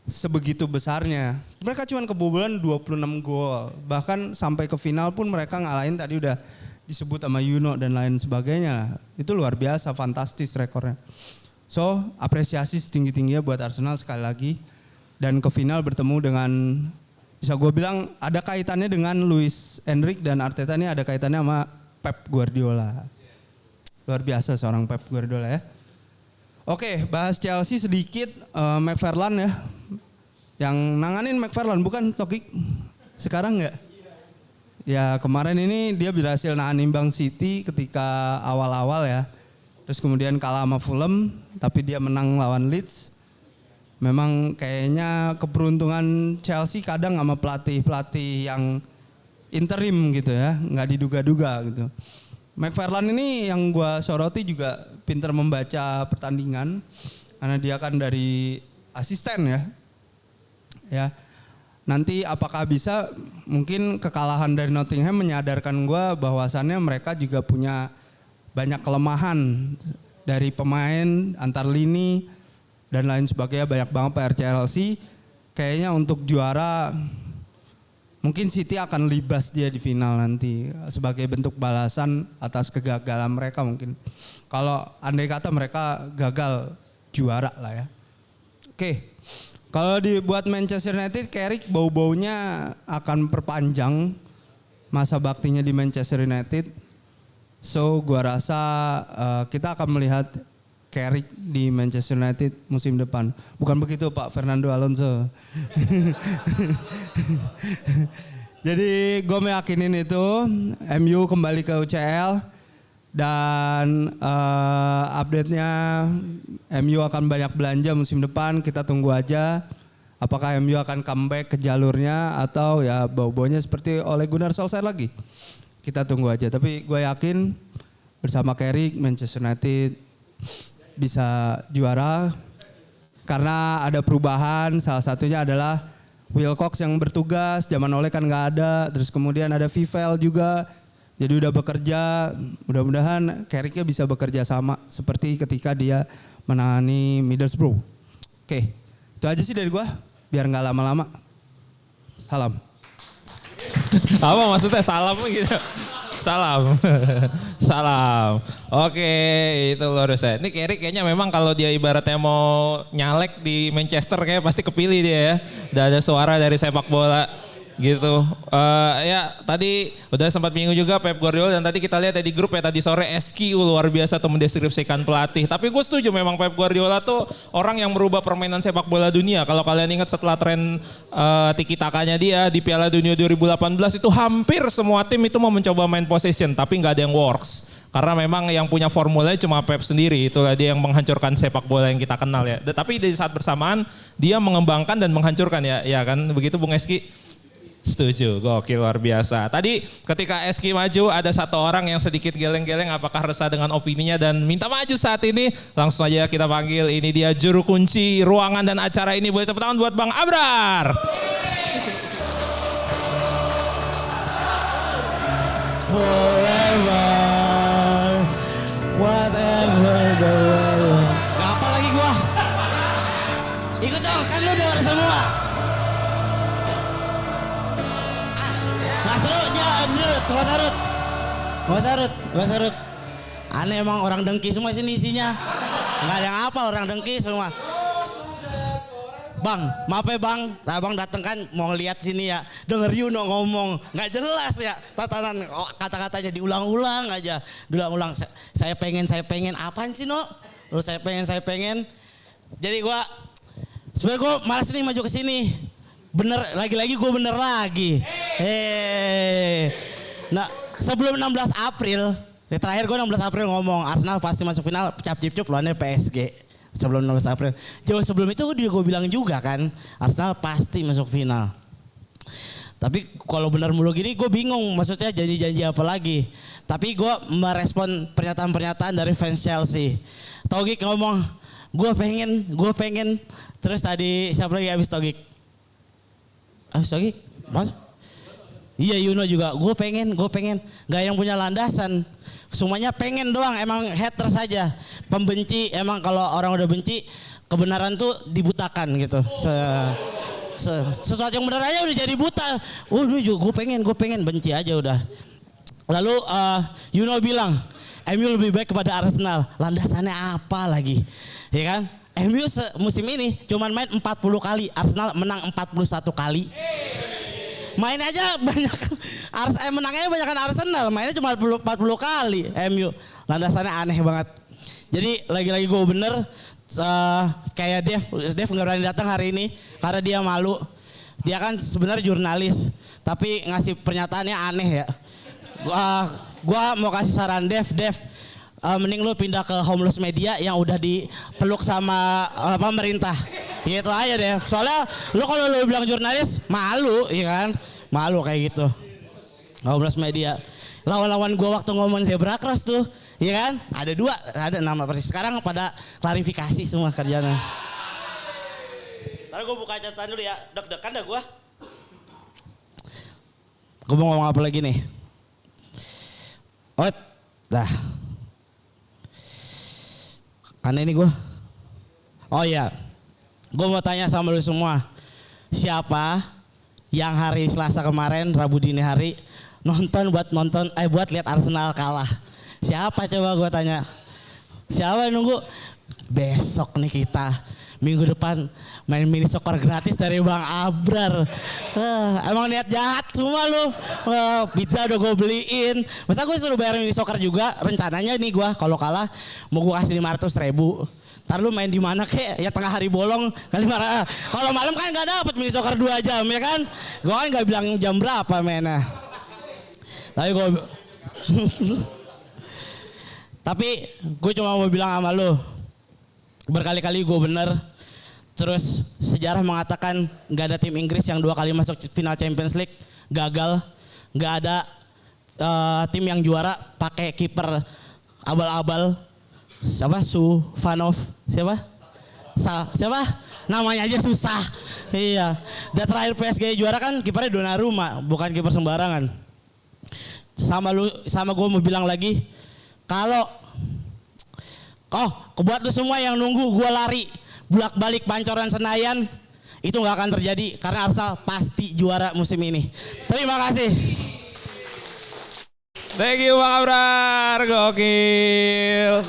[SPEAKER 6] sebegitu besarnya. Mereka cuma kebobolan 26 gol. Bahkan sampai ke final pun mereka ngalahin tadi udah disebut sama Yuno dan lain sebagainya. Itu luar biasa, fantastis rekornya. So apresiasi setinggi-tingginya buat Arsenal sekali lagi. Dan ke final bertemu dengan, bisa gue bilang ada kaitannya dengan Luis Enrique dan Arteta ini ada kaitannya sama Pep Guardiola. Luar biasa seorang Pep Guardiola ya. Oke, bahas Chelsea sedikit. McFarlane ya. Yang nanganin McFarlane bukan Tokik. Sekarang enggak? Ya kemarin ini dia berhasil nahan imbang City ketika awal-awal ya. Terus kemudian kalah sama Fulham. Tapi dia menang lawan Leeds. Memang kayaknya keberuntungan Chelsea kadang sama pelatih-pelatih yang interim gitu ya. Nggak diduga-duga gitu. McFarlane ini yang gue soroti juga pintar membaca pertandingan karena dia kan dari asisten ya. Ya, nanti apakah bisa mungkin kekalahan dari Nottingham menyadarkan gue bahwasannya mereka juga punya banyak kelemahan dari pemain antar lini dan lain sebagainya, banyak banget PR Chelsea. Kayaknya untuk juara mungkin City akan libas dia di final nanti sebagai bentuk balasan atas kegagalan mereka mungkin. Kalau andai kata mereka gagal juara lah ya. Oke, kalau dibuat Manchester United, Carrick bau-baunya akan perpanjang masa baktinya di Manchester United. So gua rasa kita akan melihat Carrick di Manchester United musim depan. Bukan begitu Pak Fernando Alonso. Jadi gue meyakinin itu MU kembali ke UCL dan update-nya MU akan banyak belanja musim depan. Kita tunggu aja apakah MU akan comeback ke jalurnya atau ya bau-baunya seperti Ole Gunnar Solskjaer lagi. Kita tunggu aja. Tapi gue yakin bersama Carrick Manchester United bisa juara karena ada perubahan. Salah satunya adalah Wilcox yang bertugas, zaman Ole kan nggak ada. Terus kemudian ada Vivel juga, jadi udah bekerja. Mudah-mudahan Carrick-nya bisa bekerja sama seperti ketika dia menangani Middlesbrough. Oke, itu aja sih dari gua, biar nggak lama-lama. Salam.
[SPEAKER 1] Apa maksudnya salam gitu? Salam. Salam. Oke, itu luar biasa. Ini Carrick kayaknya memang kalau dia ibaratnya mau nyalek di Manchester kayak pasti kepilih dia ya. Udah ada suara dari sepak bola gitu. Ya tadi udah sempat menyinggung juga Pep Guardiola dan tadi kita lihat di grup ya tadi sore SQ luar biasa tuh mendeskripsikan pelatih. Tapi gue setuju memang Pep Guardiola tuh orang yang merubah permainan sepak bola dunia. Kalau kalian ingat setelah tren tiki takanya dia di Piala Dunia 2018 itu hampir semua tim itu mau mencoba main possession tapi nggak ada yang works. Karena memang yang punya formulanya cuma Pep sendiri. Itulah dia yang menghancurkan sepak bola yang kita kenal ya. Tapi di saat bersamaan dia mengembangkan dan menghancurkan ya. Ya kan begitu Bung Eski? Setuju, gokil luar biasa. Tadi ketika Eski maju ada satu orang yang sedikit geleng-geleng apakah resah dengan opininya dan minta maju saat ini. Langsung aja kita panggil, ini dia juru kunci ruangan dan acara ini. Boleh tepuk tangan buat Bang Abrar.
[SPEAKER 7] Forever, whatever the weather. Gak apa lagi gua. Ikut dong, kan lu denger semua. Gak seru, jangan dulu, gak sarut. Aneh emang orang dengki semua sini isinya. Gak ada yang apa orang dengki semua. Bang, maaf ya bang, abang dateng kan mau lihat sini ya, denger Yuno ngomong, nggak jelas ya, tatanan kata-katanya diulang-ulang aja, diulang-ulang. Saya pengen, apaan sih no? Terus saya pengen. Jadi gua, sebenarnya gua malas nih maju ke sini. Bener, lagi-lagi gue bener lagi. Nah, sebelum 16 April, terakhir gue 16 April ngomong Arsenal pasti masuk final, cap-cip-cup lawannya PSG. Sebelum 16 April. Jauh sebelum itu gue bilang juga kan, Arsenal pasti masuk final. Tapi kalau benar mulu gini gue bingung, maksudnya janji-janji apa lagi. Tapi gue merespon pernyataan-pernyataan dari fans Chelsea. Togik ngomong, gue pengen. Terus tadi siapa lagi habis Togik? Togik? Mas? Iya Yuno juga, gue pengen. Gak yang punya landasan. Semuanya pengen doang, emang hater saja. Pembenci, emang kalau orang udah benci, kebenaran tuh dibutakan gitu. Sesuatu yang benar aja udah jadi buta. Gue pengen, benci aja udah. Lalu Yuno bilang, MU lebih baik kepada Arsenal. Landasannya apa lagi? Ya kan? MU musim ini cuman main 40 kali, Arsenal menang 41 kali. Main aja banyak, menangnya banyakan Arsenal, mainnya cuma 40 kali MU. Landasannya aneh banget. Jadi lagi-lagi gue bener, kayak Dev nggak berani datang hari ini karena dia malu. Dia kan sebenarnya jurnalis, tapi ngasih pernyataannya aneh ya. Gua mau kasih saran Dev, mending lu pindah ke homeless media yang udah dipeluk sama pemerintah. Gitu aja deh. Soalnya lu kalau lu bilang jurnalis malu, iya kan? Malu kayak gitu. Homeless media. Lawan-lawan gua waktu ngomong zebra cross tuh, iya kan? Ada nama persis. Sekarang pada klarifikasi semua kerjanya. Ntar gua buka catatan dulu ya. Deg-degan dah gua. Gua mau ngomong apa lagi nih? Dah. Aneh nih gue. Oh iya, gue mau tanya sama lu semua. Siapa yang hari Selasa kemarin, Rabu dini hari buat lihat Arsenal kalah? Siapa coba gue tanya? Siapa yang nunggu? Besok nih kita minggu depan main mini soccer gratis dari Bang Abrar. Emang niat jahat semua lu. Pizza udah gue beliin. Masa gue suruh bayar mini soccer juga? Rencananya nih gue kalau kalah mau gue kasih 500.000. Ntar lu main di mana kek? Ya tengah hari bolong kali marah. Kalau malam kan nggak dapet mini soccer 2 jam ya kan? Gue kan nggak bilang jam berapa mainnya. Tapi gue cuma mau bilang sama lu. Berkali-kali gue bener. Terus sejarah mengatakan gak ada tim Inggris yang 2 kali masuk final Champions League gagal. Gak ada tim yang juara pakai kiper abal-abal. siapa? Suvanov, siapa? Siapa? Namanya aja susah. Iya. Dan terakhir PSG juara kan kipernya Donnarumma, bukan kiper sembarangan. Sama gue mau bilang lagi, kalau buat lu semua yang nunggu gue lari bolak-balik Pancoran Senayan, itu nggak akan terjadi karena Arsenal pasti juara musim ini. Terima kasih.
[SPEAKER 1] Thank you Bang Abrar, gokil.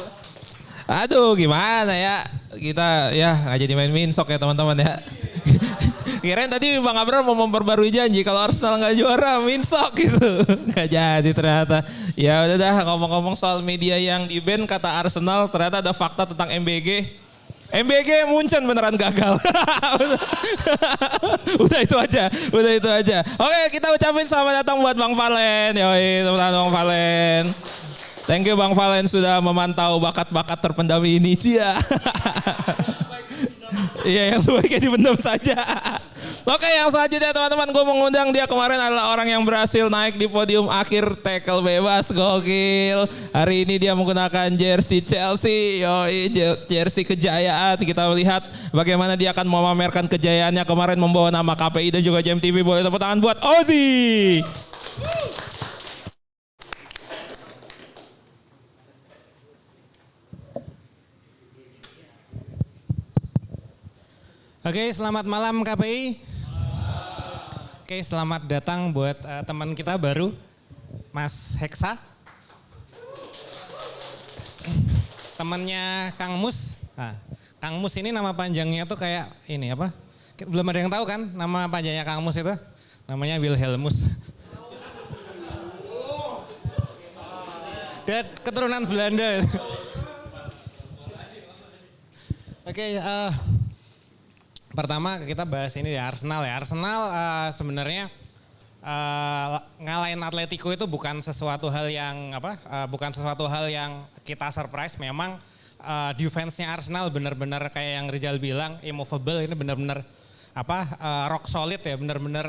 [SPEAKER 1] Aduh gimana ya, kita ya nggak jadi main minsok ya teman-teman ya. Kirain tadi Bang Abrar mau memperbarui janji kalau Arsenal nggak juara minsok gitu. Nggak jadi ternyata. Ya udah dah, ngomong-ngomong soal media yang di ban kata Arsenal, ternyata ada fakta tentang MBG. MBG Munchen beneran gagal. Udah itu aja. Oke, kita ucapin selamat datang buat Bang Valen. Yoi, teman-teman Bang Valen. Thank you Bang Valen sudah memantau bakat-bakat terpendam ini. Cia. Iya, yang sebaiknya dipendam saja. Oke, yang selanjutnya teman-teman, gue mengundang dia kemarin adalah orang yang berhasil naik di podium akhir tackle bebas, gokil. Hari ini dia menggunakan jersey Chelsea, yoi, jersey kejayaan. Kita melihat bagaimana dia akan memamerkan kejayaannya kemarin membawa nama KPI dan juga JMTV. Boleh tepuk tangan buat Ozzy.
[SPEAKER 8] Oke, selamat malam KPI. Oke, selamat datang buat teman kita baru, Mas Heksa. Temannya Kang Mus. Nah, Kang Mus ini nama panjangnya tuh kayak ini apa? Belum ada yang tahu kan nama panjangnya Kang Mus itu? Namanya Wilhelmus. Dan keturunan Belanda. Oke, pertama kita bahas ini ya Arsenal ya. Arsenal sebenarnya ngalahin Atletico itu bukan sesuatu hal yang bukan sesuatu hal yang kita surprise. Memang defense-nya Arsenal benar-benar kayak yang Rizal bilang immovable, ini benar-benar rock solid ya, benar-benar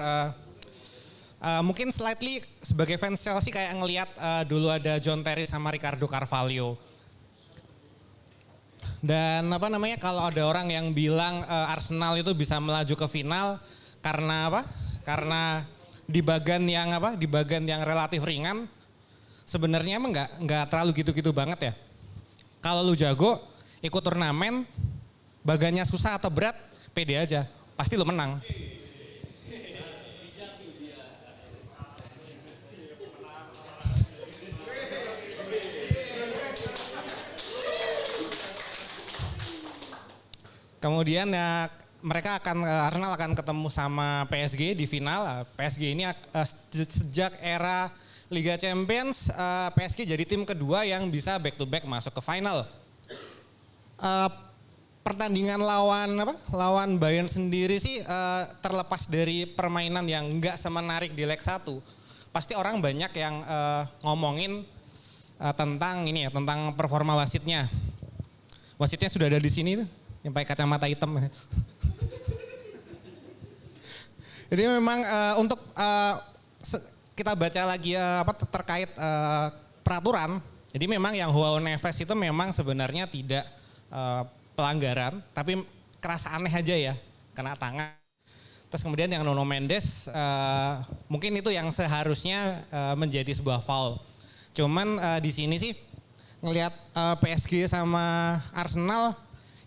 [SPEAKER 8] mungkin slightly sebagai fans Chelsea kayak ngelihat dulu ada John Terry sama Ricardo Carvalho. Dan kalau ada orang yang bilang Arsenal itu bisa melaju ke final karena apa? Karena di bagian yang relatif ringan, sebenarnya emang nggak terlalu gitu-gitu banget ya. Kalau lu jago, ikut turnamen, bagannya susah atau berat, pede aja, pasti lu menang. Kemudian ya Arsenal akan ketemu sama PSG di final. PSG ini sejak era Liga Champions, PSG jadi tim kedua yang bisa back to back masuk ke final. Pertandingan lawan Bayern sendiri sih terlepas dari permainan yang enggak semenarik di leg 1. Pasti orang banyak yang ngomongin tentang tentang performa wasitnya. Wasitnya sudah ada di sini tuh, yang pakai kacamata hitam. Jadi memang untuk kita baca lagi terkait peraturan. Jadi memang yang Joao Neves itu memang sebenarnya tidak pelanggaran, tapi kerasa aneh aja ya, kena tangan. Terus kemudian yang Nuno Mendes mungkin itu yang seharusnya menjadi sebuah foul. Cuman di sini sih ngelihat PSG sama Arsenal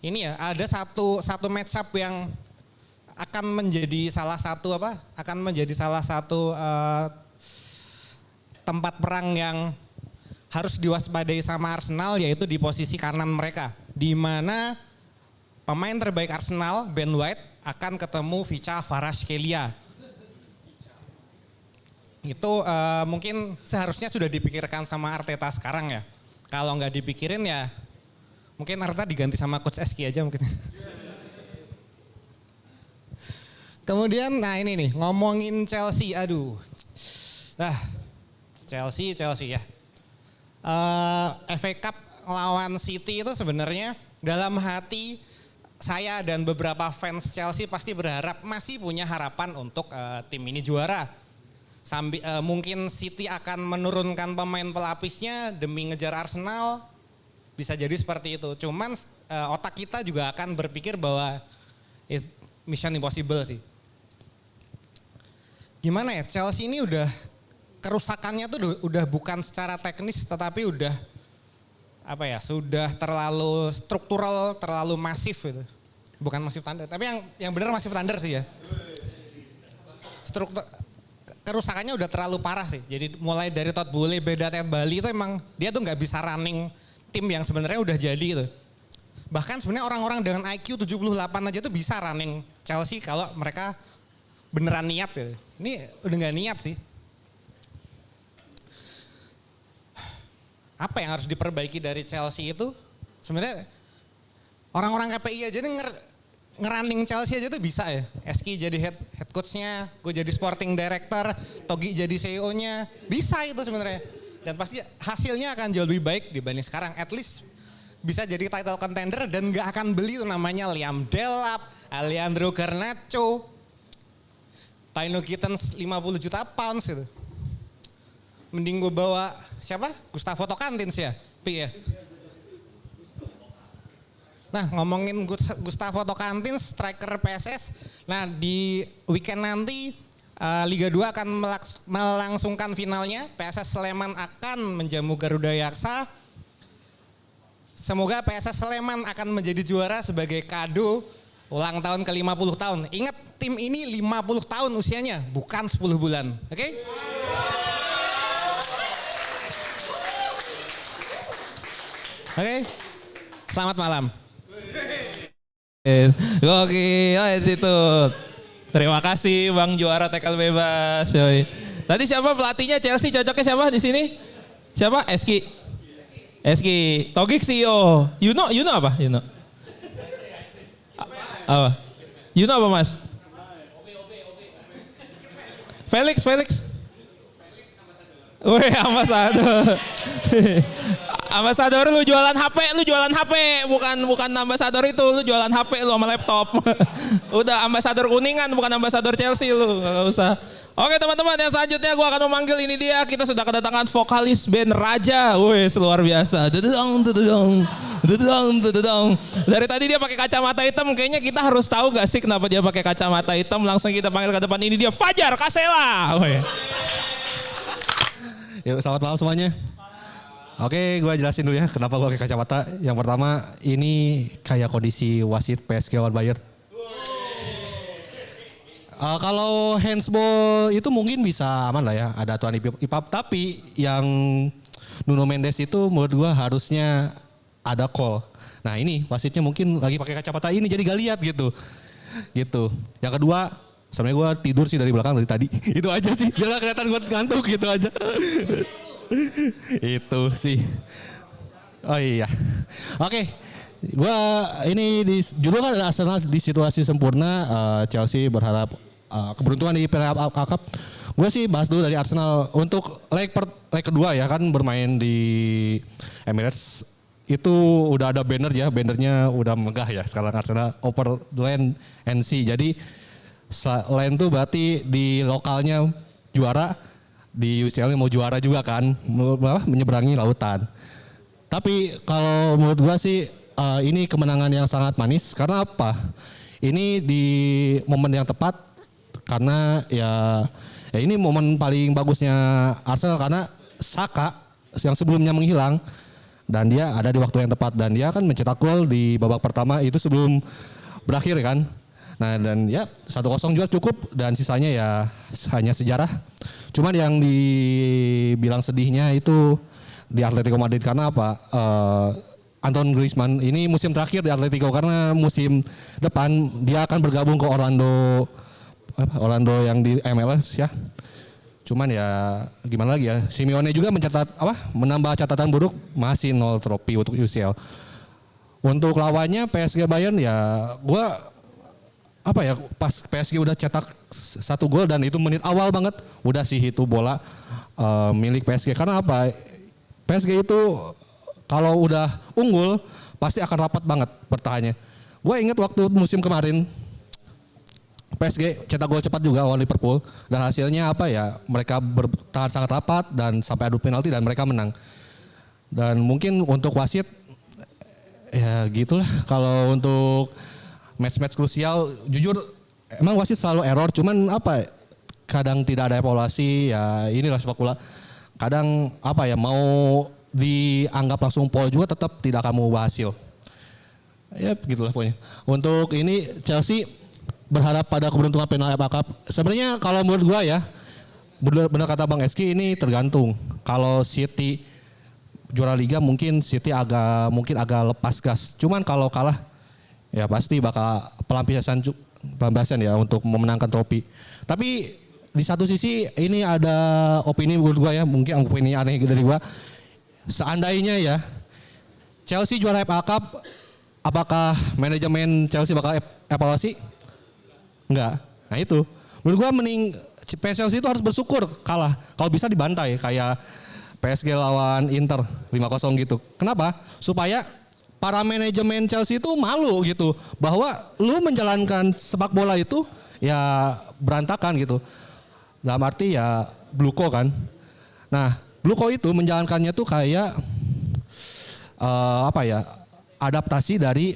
[SPEAKER 8] ini ya ada satu match up yang akan menjadi salah satu tempat perang yang harus diwaspadai sama Arsenal, yaitu di posisi kanan mereka, di mana pemain terbaik Arsenal Ben White akan ketemu Vicha Kvaratskhelia. Itu mungkin seharusnya sudah dipikirkan sama Arteta sekarang ya. Kalau nggak dipikirin ya mungkin Arteta diganti sama Coach Eski aja mungkin. Kemudian ini nih ngomongin Chelsea, aduh. Chelsea ya. FA Cup lawan City itu sebenarnya dalam hati saya dan beberapa fans Chelsea pasti berharap, masih punya harapan untuk tim ini juara. Mungkin City akan menurunkan pemain pelapisnya demi ngejar Arsenal. bisa jadi seperti itu. Cuman otak kita juga akan berpikir bahwa mission impossible sih. Gimana ya, Chelsea ini udah kerusakannya tuh udah bukan secara teknis tetapi udah sudah terlalu struktural, terlalu masif gitu. Bukan masif thunder, tapi yang benar masif thunder sih ya. Kerusakannya udah terlalu parah sih. Jadi mulai dari Todd Boehly, beda Ted Bali itu emang dia tuh nggak bisa running tim yang sebenarnya udah jadi gitu. Bahkan sebenarnya orang-orang dengan IQ 78 aja tuh bisa running Chelsea kalau mereka beneran niat gitu. Ini udah nggak niat sih. Apa yang harus diperbaiki dari Chelsea itu? Sebenarnya orang-orang KPI aja nih ngerunning Chelsea aja tuh bisa ya. Eski jadi head coachnya, gue jadi sporting director, Togi jadi CEO-nya. Bisa itu sebenarnya. Dan pasti hasilnya akan jauh lebih baik dibanding sekarang. At least bisa jadi title contender dan gak akan beli tuh namanya Liam Delap, Alejandro Garnacho, Tino Gittens 50 juta pounds gitu. Mending gue bawa siapa? Gustavo Tocantins ya? Pi ya? Nah ngomongin Gustavo Tocantins, striker PSS. Nah di weekend nanti Liga 2 akan melangsungkan finalnya. PSS Sleman akan menjamu Garuda Yaksa. Semoga PSS Sleman akan menjadi juara sebagai kado ulang tahun ke 50 tahun. Ingat tim ini 50 tahun usianya, bukan 10 bulan. Oke? Oke? Selamat malam.
[SPEAKER 1] Gokil, situ. Terima kasih Bang juara tackle bebas. Yoi. Tadi siapa pelatihnya Chelsea cocoknya siapa di sini? Siapa? Eski. Togik CEO. Yuno apa? Yuno. Apa? Yuno apa Mas? Felix. Wih, ambasador. Ambasador lu jualan HP, bukan ambasador itu, lu jualan HP lu sama laptop. Udah ambasador Kuningan, bukan ambasador Chelsea lu, gak usah. Oke teman-teman, yang selanjutnya gue akan memanggil ini dia, kita sudah kedatangan vokalis band Raja. Wih, luar biasa. Dari tadi dia pakai kacamata hitam, kayaknya kita harus tahu gak sih kenapa dia pakai kacamata hitam. Langsung kita panggil ke depan, ini dia Fajar Kasela. Wih.
[SPEAKER 9] Yuk, selamat malam semuanya. Oke, gue jelasin dulu ya kenapa gue pakai kacamata. Yang pertama, ini kayak kondisi wasit PSG lawan Bayern. Kalau handsball itu mungkin bisa aman lah ya, ada aturan IPAP. Tapi yang Nuno Mendes itu menurut gue harusnya ada call. Nah ini wasitnya mungkin lagi pakai kacamata ini jadi gak lihat gitu. Yang kedua, sebenarnya gue tidur sih dari belakang dari tadi. Itu aja sih, biar gak kelihatan gue ngantuk gitu aja. Itu sih. Oh iya. Oke. Gua ini judul kan ada Arsenal di situasi sempurna. Chelsea berharap keberuntungan di Piala AFC Cup. Gue sih bahas dulu dari Arsenal untuk leg kedua ya kan bermain di Emirates. Itu udah ada bannernya udah megah ya sekarang Arsenal over land and sea. Jadi land tuh berarti di lokalnya juara, di UCL mau juara juga kan, menyeberangi lautan. Tapi kalau menurut gua sih ini kemenangan yang sangat manis karena apa? Ini di momen yang tepat karena ya ini momen paling bagusnya Arsenal karena Saka yang sebelumnya menghilang dan dia ada di waktu yang tepat dan dia kan mencetak gol di babak pertama itu sebelum berakhir kan. Nah dan ya 1-0 juga cukup dan sisanya ya hanya sejarah. Cuman yang dibilang sedihnya itu di Atletico Madrid karena apa? Antoine Griezmann ini musim terakhir di Atletico karena musim depan dia akan bergabung ke Orlando yang di MLS ya. Cuman ya gimana lagi ya? Simeone juga menambah catatan buruk, masih 0 trofi untuk UCL. Untuk lawannya PSG Bayern ya pas PSG udah cetak 1 gol dan itu menit awal banget udah sih itu bola milik PSG karena apa? PSG itu kalau udah unggul pasti akan rapat banget bertahannya. Gue inget waktu musim kemarin PSG cetak gol cepat juga lawan Liverpool dan hasilnya apa ya? Mereka bertahan sangat rapat dan sampai adu penalti dan mereka menang. Dan mungkin untuk wasit Ya gitulah kalau untuk match-match krusial jujur emang wasit selalu error cuman apa kadang tidak ada evaluasi ya inilah sepak bola. Kadang apa ya mau dianggap langsung foul juga tetap tidak akan mengubah hasil. Ya begitulah pokoknya. Untuk ini Chelsea berharap pada keberuntungan final FA Cup. Sebenarnya kalau menurut gua ya benar kata Bang Eski ini tergantung. Kalau City juara liga mungkin City mungkin agak lepas gas. Cuman kalau kalah ya pasti bakal pelampiasan ya untuk memenangkan trofi. Tapi di satu sisi ini ada opini menurut gua ya, mungkin opini aneh dari gua. Seandainya ya Chelsea juara FA Cup, apakah manajemen Chelsea bakal evaluasi? Enggak. Nah itu. Menurut gua mending Chelsea itu harus bersyukur kalah. Kalau bisa dibantai kayak PSG lawan Inter 5-0 gitu. Kenapa? Supaya para manajemen Chelsea itu malu gitu. Bahwa lu menjalankan sepak bola itu ya berantakan gitu. Dalam arti ya Bluko kan. Nah Bluko itu menjalankannya tuh kayak adaptasi dari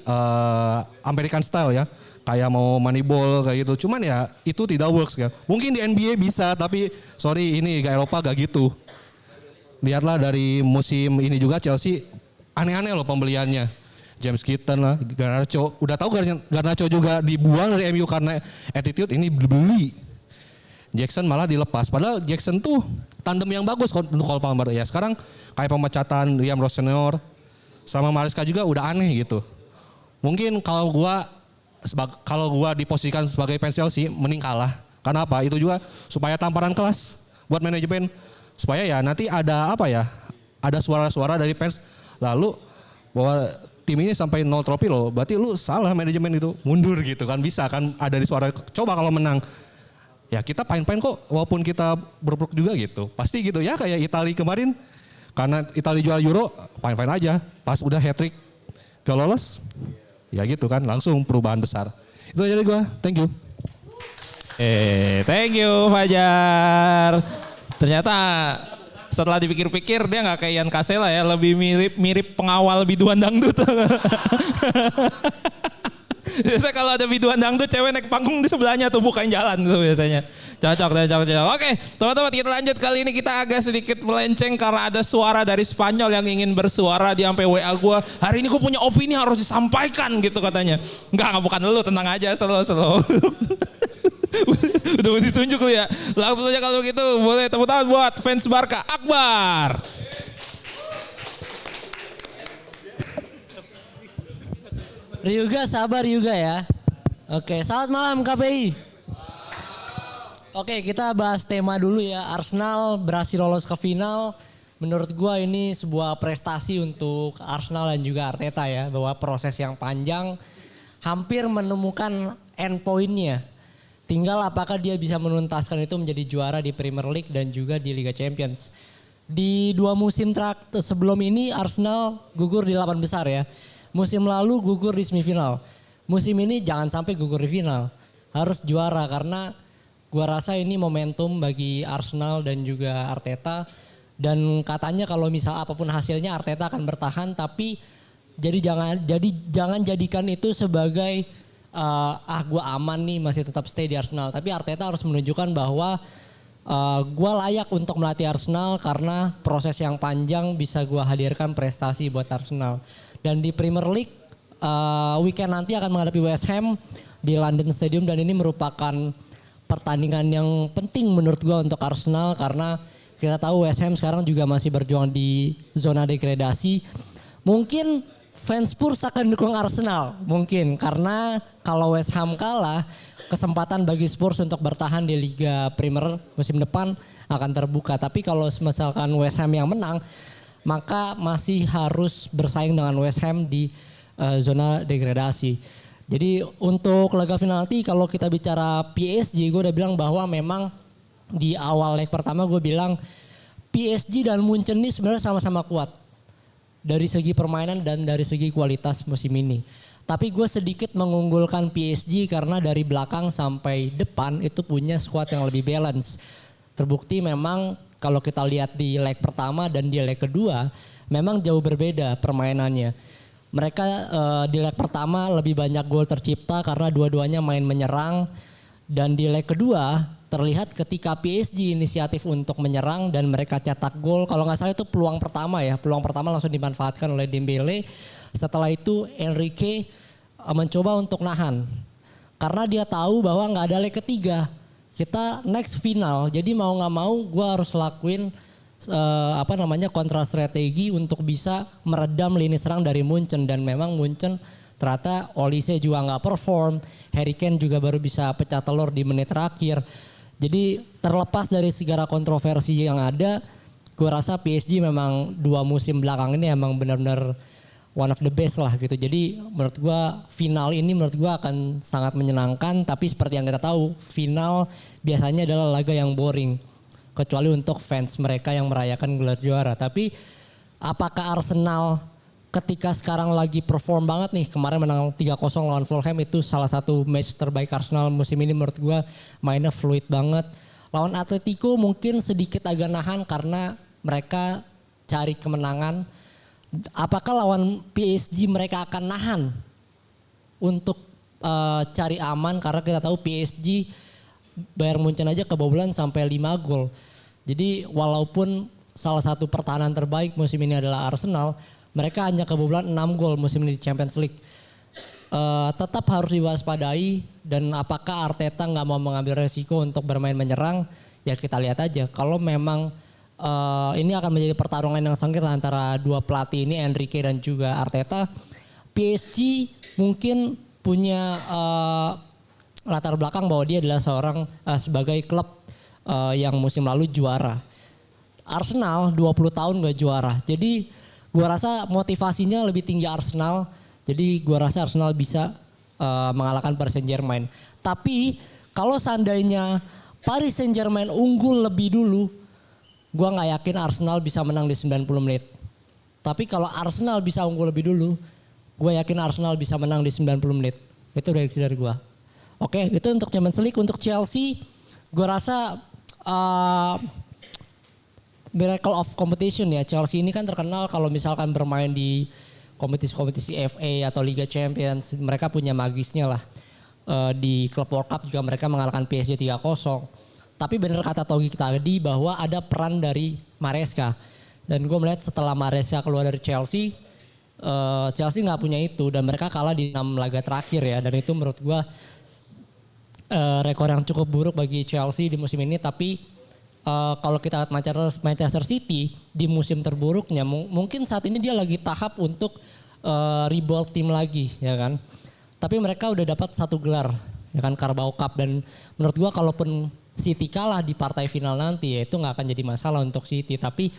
[SPEAKER 9] American style ya. Kayak mau Moneyball kayak gitu. Cuman ya itu tidak works kan. Mungkin di NBA bisa tapi sorry ini Eropa gak gitu. Lihatlah dari musim ini juga Chelsea aneh-aneh loh pembeliannya. James Kitten lah, Garnacho. Udah tahu Garnacho juga dibuang dari MU karena attitude, ini beli. Jackson malah dilepas. Padahal Jackson tuh tandem yang bagus untuk Cole Palmer. Ya sekarang kayak pemecatan Liam Ross Senior sama Maresca juga udah aneh gitu. Mungkin kalau gua diposisikan sebagai fans Chelsea mending kalah. Karena apa? Itu juga supaya tamparan kelas buat manajemen. Supaya ya nanti ada ada suara-suara dari fans lalu bahwa tim ini sampai 0 trofi loh, berarti lu salah manajemen itu, mundur gitu kan, bisa kan ada di suara, coba kalau menang ya kita pain-pain kok walaupun kita buruk juga gitu, pasti gitu ya kayak Italia kemarin karena Italia juara Euro pain-pain aja, pas udah hat-trick gak lolos ya gitu kan, langsung perubahan besar. Itu aja dari gua, thank you.
[SPEAKER 1] Thank you Fajar. Ternyata setelah dipikir-pikir dia nggak kayak Ian Kasela ya, lebih mirip pengawal biduan dangdut. Biasanya kalau ada biduan dangdut cewek naik panggung di sebelahnya tuh bukain jalan tuh biasanya. Cocok. Oke teman-teman kita lanjut, kali ini kita agak sedikit melenceng karena ada suara dari Spanyol yang ingin bersuara, dia sampai WA gue, hari ini gue punya opini harus disampaikan gitu katanya. Enggak bukan lu, tenang aja, slow. Udah mesti tunjuk lu ya. Langsung aja kalau gitu boleh tepuk tangan buat fans Barca Akbar.
[SPEAKER 10] Ryuga sabar Ryuga ya. Oke, selamat malam KPI. Oke, kita bahas tema dulu ya. Arsenal berhasil lolos ke final. Menurut gua ini sebuah prestasi untuk Arsenal dan juga Arteta ya, bahwa proses yang panjang hampir menemukan end point-nya. Tinggal apakah dia bisa menuntaskan itu menjadi juara di Premier League dan juga di Liga Champions. Di 2 musim sebelum ini Arsenal gugur di 8 besar ya. Musim lalu gugur di semifinal. Musim ini jangan sampai gugur di final. Harus juara karena gua rasa ini momentum bagi Arsenal dan juga Arteta. Dan katanya kalau misal apapun hasilnya Arteta akan bertahan, tapi jangan jadikan itu sebagai gue aman nih masih tetap stay di Arsenal. Tapi Arteta harus menunjukkan bahwa gue layak untuk melatih Arsenal karena proses yang panjang bisa gue hadirkan prestasi buat Arsenal. Dan di Premier League weekend nanti akan menghadapi West Ham di London Stadium, dan ini merupakan pertandingan yang penting menurut gue untuk Arsenal karena kita tahu West Ham sekarang juga masih berjuang di zona degradasi. Mungkin fans Spurs akan dukung Arsenal mungkin karena kalau West Ham kalah kesempatan bagi Spurs untuk bertahan di Liga Premier musim depan akan terbuka. Tapi kalau misalkan West Ham yang menang maka masih harus bersaing dengan West Ham di zona degradasi. Jadi untuk laga final nanti kalau kita bicara PSG, gue udah bilang bahwa memang di awal leg pertama gue bilang PSG dan Munchen ini sebenarnya sama-sama kuat dari segi permainan dan dari segi kualitas musim ini. Tapi gue sedikit mengunggulkan PSG karena dari belakang sampai depan itu punya squad yang lebih balance. Terbukti memang kalau kita lihat di leg pertama dan di leg kedua memang jauh berbeda permainannya. Mereka di leg pertama lebih banyak gol tercipta karena dua-duanya main menyerang. Dan di leg kedua terlihat ketika PSG inisiatif untuk menyerang dan mereka cetak gol. Kalau nggak salah itu peluang pertama ya. Peluang pertama langsung dimanfaatkan oleh Dembele. Setelah itu Enrique mencoba untuk nahan. Karena dia tahu bahwa nggak ada leg ketiga. Kita next final. Jadi mau nggak mau gue harus lakuin kontra strategi untuk bisa meredam lini serang dari Munchen. Dan memang Munchen ternyata Olise juga nggak perform, Harry Kane juga baru bisa pecah telur di menit terakhir. Jadi terlepas dari segala kontroversi yang ada, gue rasa PSG memang 2 musim belakang ini emang benar-benar one of the best lah gitu. Jadi menurut gue final ini menurut gue akan sangat menyenangkan, tapi seperti yang kita tahu final biasanya adalah laga yang boring. Kecuali untuk fans mereka yang merayakan gelar juara. Tapi apakah Arsenal ketika sekarang lagi perform banget nih, kemarin menang 3-0 lawan Fulham, itu salah satu match terbaik Arsenal musim ini menurut gue, mainnya fluid banget. Lawan Atletico mungkin sedikit agak nahan karena mereka cari kemenangan. Apakah lawan PSG mereka akan nahan untuk cari aman, karena kita tahu PSG Bayern Munchen aja kebobolan sampai 5 gol. Jadi walaupun salah satu pertahanan terbaik musim ini adalah Arsenal, mereka hanya kebobolan 6 gol musim ini di Champions League. Tetap harus diwaspadai, dan apakah Arteta nggak mau mengambil resiko untuk bermain menyerang, ya kita lihat aja. Kalau memang ini akan menjadi pertarungan yang sengit antara dua pelatih ini, Enrique dan juga Arteta, PSG mungkin punya latar belakang bahwa dia adalah seorang sebagai klub yang musim lalu juara. Arsenal 20 tahun gak juara. Jadi gua rasa motivasinya lebih tinggi Arsenal. Jadi gua rasa Arsenal bisa mengalahkan Paris Saint-Germain. Tapi kalau seandainya Paris Saint-Germain unggul lebih dulu, gua nggak yakin Arsenal bisa menang di 90 menit. Tapi kalau Arsenal bisa unggul lebih dulu, gue yakin Arsenal bisa menang di 90 menit. Itu prediksi dari gua. Oke, itu untuk Champions League. Untuk Chelsea, gue rasa miracle of competition ya. Chelsea ini kan terkenal kalau misalkan bermain di kompetisi-kompetisi FA atau Liga Champions, mereka punya magisnya lah. Di Club World Cup juga mereka mengalahkan PSG 3-0. Tapi benar kata Togi tadi bahwa ada peran dari Maresca. Dan gue melihat setelah Maresca keluar dari Chelsea, Chelsea nggak punya itu dan mereka kalah di 6 laga terakhir ya. Dan itu menurut gue rekor yang cukup buruk bagi Chelsea di musim ini. Tapi kalau kita lihat Manchester City di musim terburuknya, mungkin saat ini dia lagi tahap untuk rebuild tim lagi ya kan. Tapi mereka udah dapat 1 gelar ya kan, Carabao Cup. Dan menurut gua kalaupun City kalah di partai final nanti ya itu gak akan jadi masalah untuk City. Tapi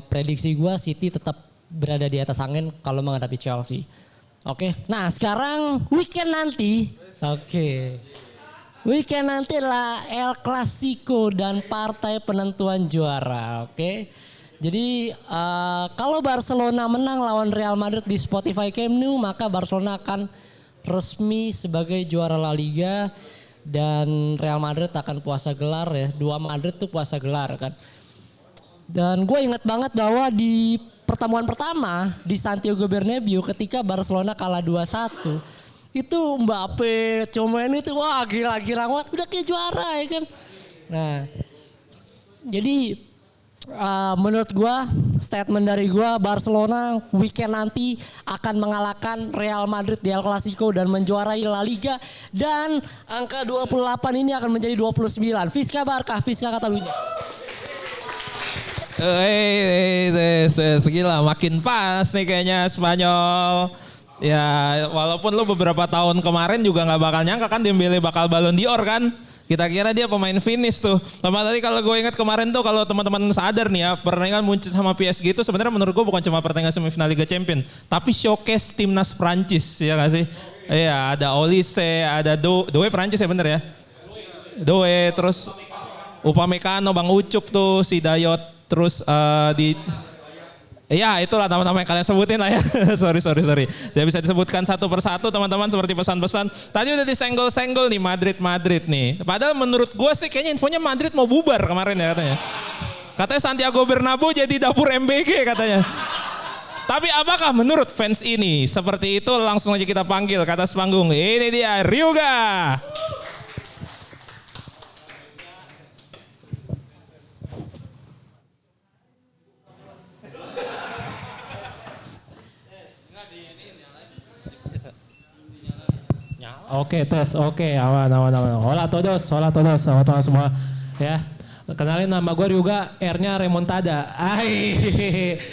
[SPEAKER 10] prediksi gua City tetap berada di atas angin kalau menghadapi Chelsea. Oke, nah sekarang weekend nanti. Weekend nanti adalah El Clasico dan partai penentuan juara. Oke. Jadi kalau Barcelona menang lawan Real Madrid di Spotify Camp Nou, maka Barcelona akan resmi sebagai juara La Liga dan Real Madrid akan puasa gelar ya. 2 Madrid tuh puasa gelar kan. Dan gue ingat banget bahwa di pertemuan pertama di Santiago Bernabeu ketika Barcelona kalah 2-1, itu Mbappe cuman itu wah gila-gila banget, udah kayak juara ya kan. Nah, jadi menurut gua statement dari gua, Barcelona weekend nanti akan mengalahkan Real Madrid di El Clasico dan menjuarai La Liga, dan angka 28 ini akan menjadi 29. Visca Barca, Visca Catalunya.
[SPEAKER 1] Gila makin pas nih kayaknya Spanyol. Ya walaupun lu beberapa tahun kemarin juga gak bakal nyangka kan Dembele bakal Ballon d'Or kan. Kita kira dia pemain finish tuh. Sama tadi kalau gue ingat kemarin tuh, kalau teman-teman sadar nih ya, pertandingan Munchen sama PSG itu sebenarnya menurut gue bukan cuma pertandingan semifinal Liga Champions, tapi showcase timnas Prancis ya gak sih? Iya, ada Olise, ada Doué Prancis ya bener ya? Doué, terus Upamecano, Bang Ucup tuh, si Dayot, terus ya itulah nama-nama yang kalian sebutin lah ya. sorry. Tidak bisa disebutkan satu persatu teman-teman seperti pesan-pesan. Tadi udah disenggol-senggol nih Madrid nih. Padahal menurut gue sih kayaknya infonya Madrid mau bubar kemarin ya katanya. Katanya Santiago Bernabeu jadi dapur MBG katanya. Tapi apakah menurut fans ini seperti itu? Langsung aja kita panggil ke atas panggung. Ini dia Ryuga.
[SPEAKER 11] Oke, tes. Oke, aman. Hola todos sama semua. Ya. Kenalin nama gue Ryuga, R-nya Remontada.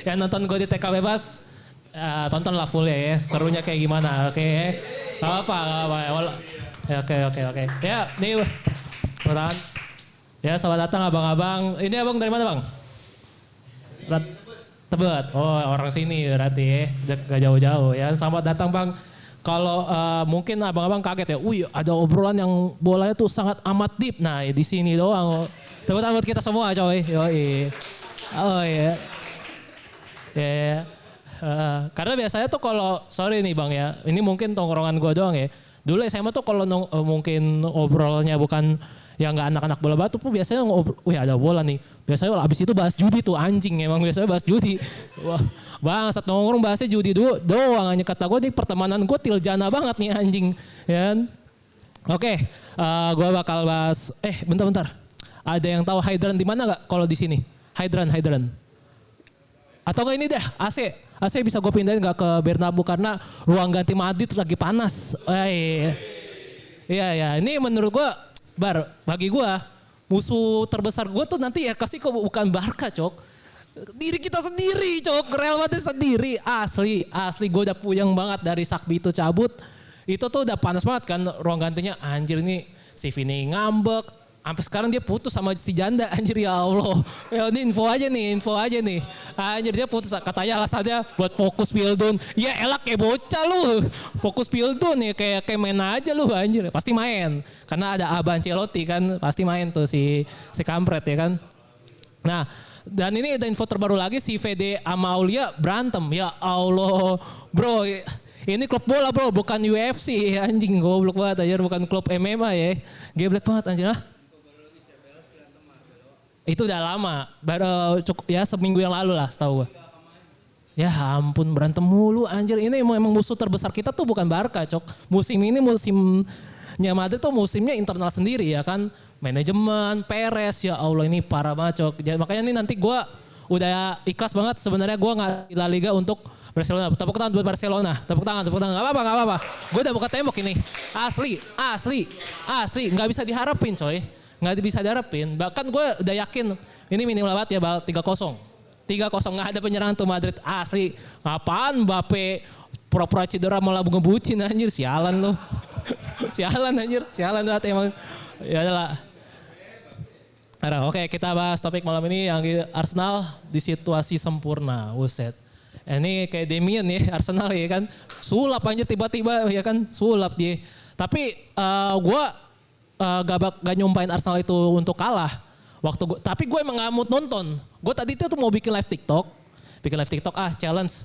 [SPEAKER 11] Yang nonton gue di TK Bebas, tonton lah full ya. Serunya kayak gimana, oke. Gak apa. Oke. Ya, nih. Tangan. Ya, selamat datang abang-abang. Ini abang dari mana bang? Tebet. Oh, orang sini berarti ya. Gak jauh-jauh ya. Selamat datang bang. Kalau mungkin abang-abang kaget ya, wih ada obrolan yang bolanya tuh sangat amat deep. Nah di sini doang. Tepuk tangan buat kita semua coy. Yoi. Oh iya. Ya. Karena biasanya tuh kalau, sorry nih bang ya, ini mungkin tongkrongan gue doang ya. Dulu SMA tuh kalau mungkin obrolnya bukan yang nggak anak-anak bola batu tuh biasanya ngobrol, wih ada bola nih. Biasanya abis itu bahas judi tuh anjing emang biasanya bahas judi. Wah bang saat nongkrong bahasnya judi doang hanya kata gue nih pertemanan gue tiljana banget nih anjing. Ya. Oke, gue bakal bahas, bentar. Ada yang tahu Hydran di mana nggak kalau di sini? Hydran. Atau nggak ini deh AC bisa gue pindahin nggak ke Bernabeu karena ruang ganti Madrid lagi panas. Iya, ini menurut gue bagi gue musuh terbesar gue tuh nanti ya kasih kok bukan Barca cok. Diri kita sendiri cok, Real Madrid sendiri. Asli gue udah puyeng banget dari Sakbi itu cabut. Itu tuh udah panas banget kan ruang gantinya. Anjir nih si Vini ngambek. Sampai sekarang dia putus sama si janda anjir ya Allah. Ya ini info aja nih. Anjir dia putus katanya alasannya buat fokus Pildun. Ya elak kayak bocah lu. Fokus Pildun ya kayak main aja lu anjir. Pasti main. Karena ada Abang Ancelotti kan pasti main tuh si kampret ya kan. Nah, dan ini ada info terbaru lagi si VD sama Aulia berantem. Ya Allah. Bro, ini klub bola bro, bukan UFC anjing goblok banget anjir, bukan klub MMA ya. Geblek banget anjir. Itu udah lama, baru cukup ya seminggu yang lalu lah setahu gue. Ya ampun berantem mulu anjir, ini emang musuh terbesar kita tuh bukan Barca cok. Musim ini musimnya Madrid tuh musimnya internal sendiri ya kan. Manajemen, Perez ya Allah ini parah banget cok. Jadi, makanya ini nanti gue udah ikhlas banget sebenarnya gue gak di La Liga untuk Barcelona. Tepuk tangan buat Barcelona, tepuk tangan. Gak apa-apa. Gue udah buka tembok ini. Asli. Gak bisa diharapin coy. Nggak bisa diharapin. Bahkan gue udah yakin ini minimal banget ya Bal 3-0 nggak ada penyerangan tuh Madrid asli. Apaan Mbappe pura-pura cedera malah ngebucin anjir sialan lu. sialan banget emang. Ya adalah. Oke kita bahas topik malam ini yang Arsenal di situasi sempurna. Buset. Ini kayak Damien ya Arsenal ya kan. Sulap anjir tiba-tiba ya kan sulap dia. Tapi gue gak nyumpain Arsenal itu untuk kalah tapi gue emang gak mau nonton. Gue tadi tuh mau bikin live TikTok challenge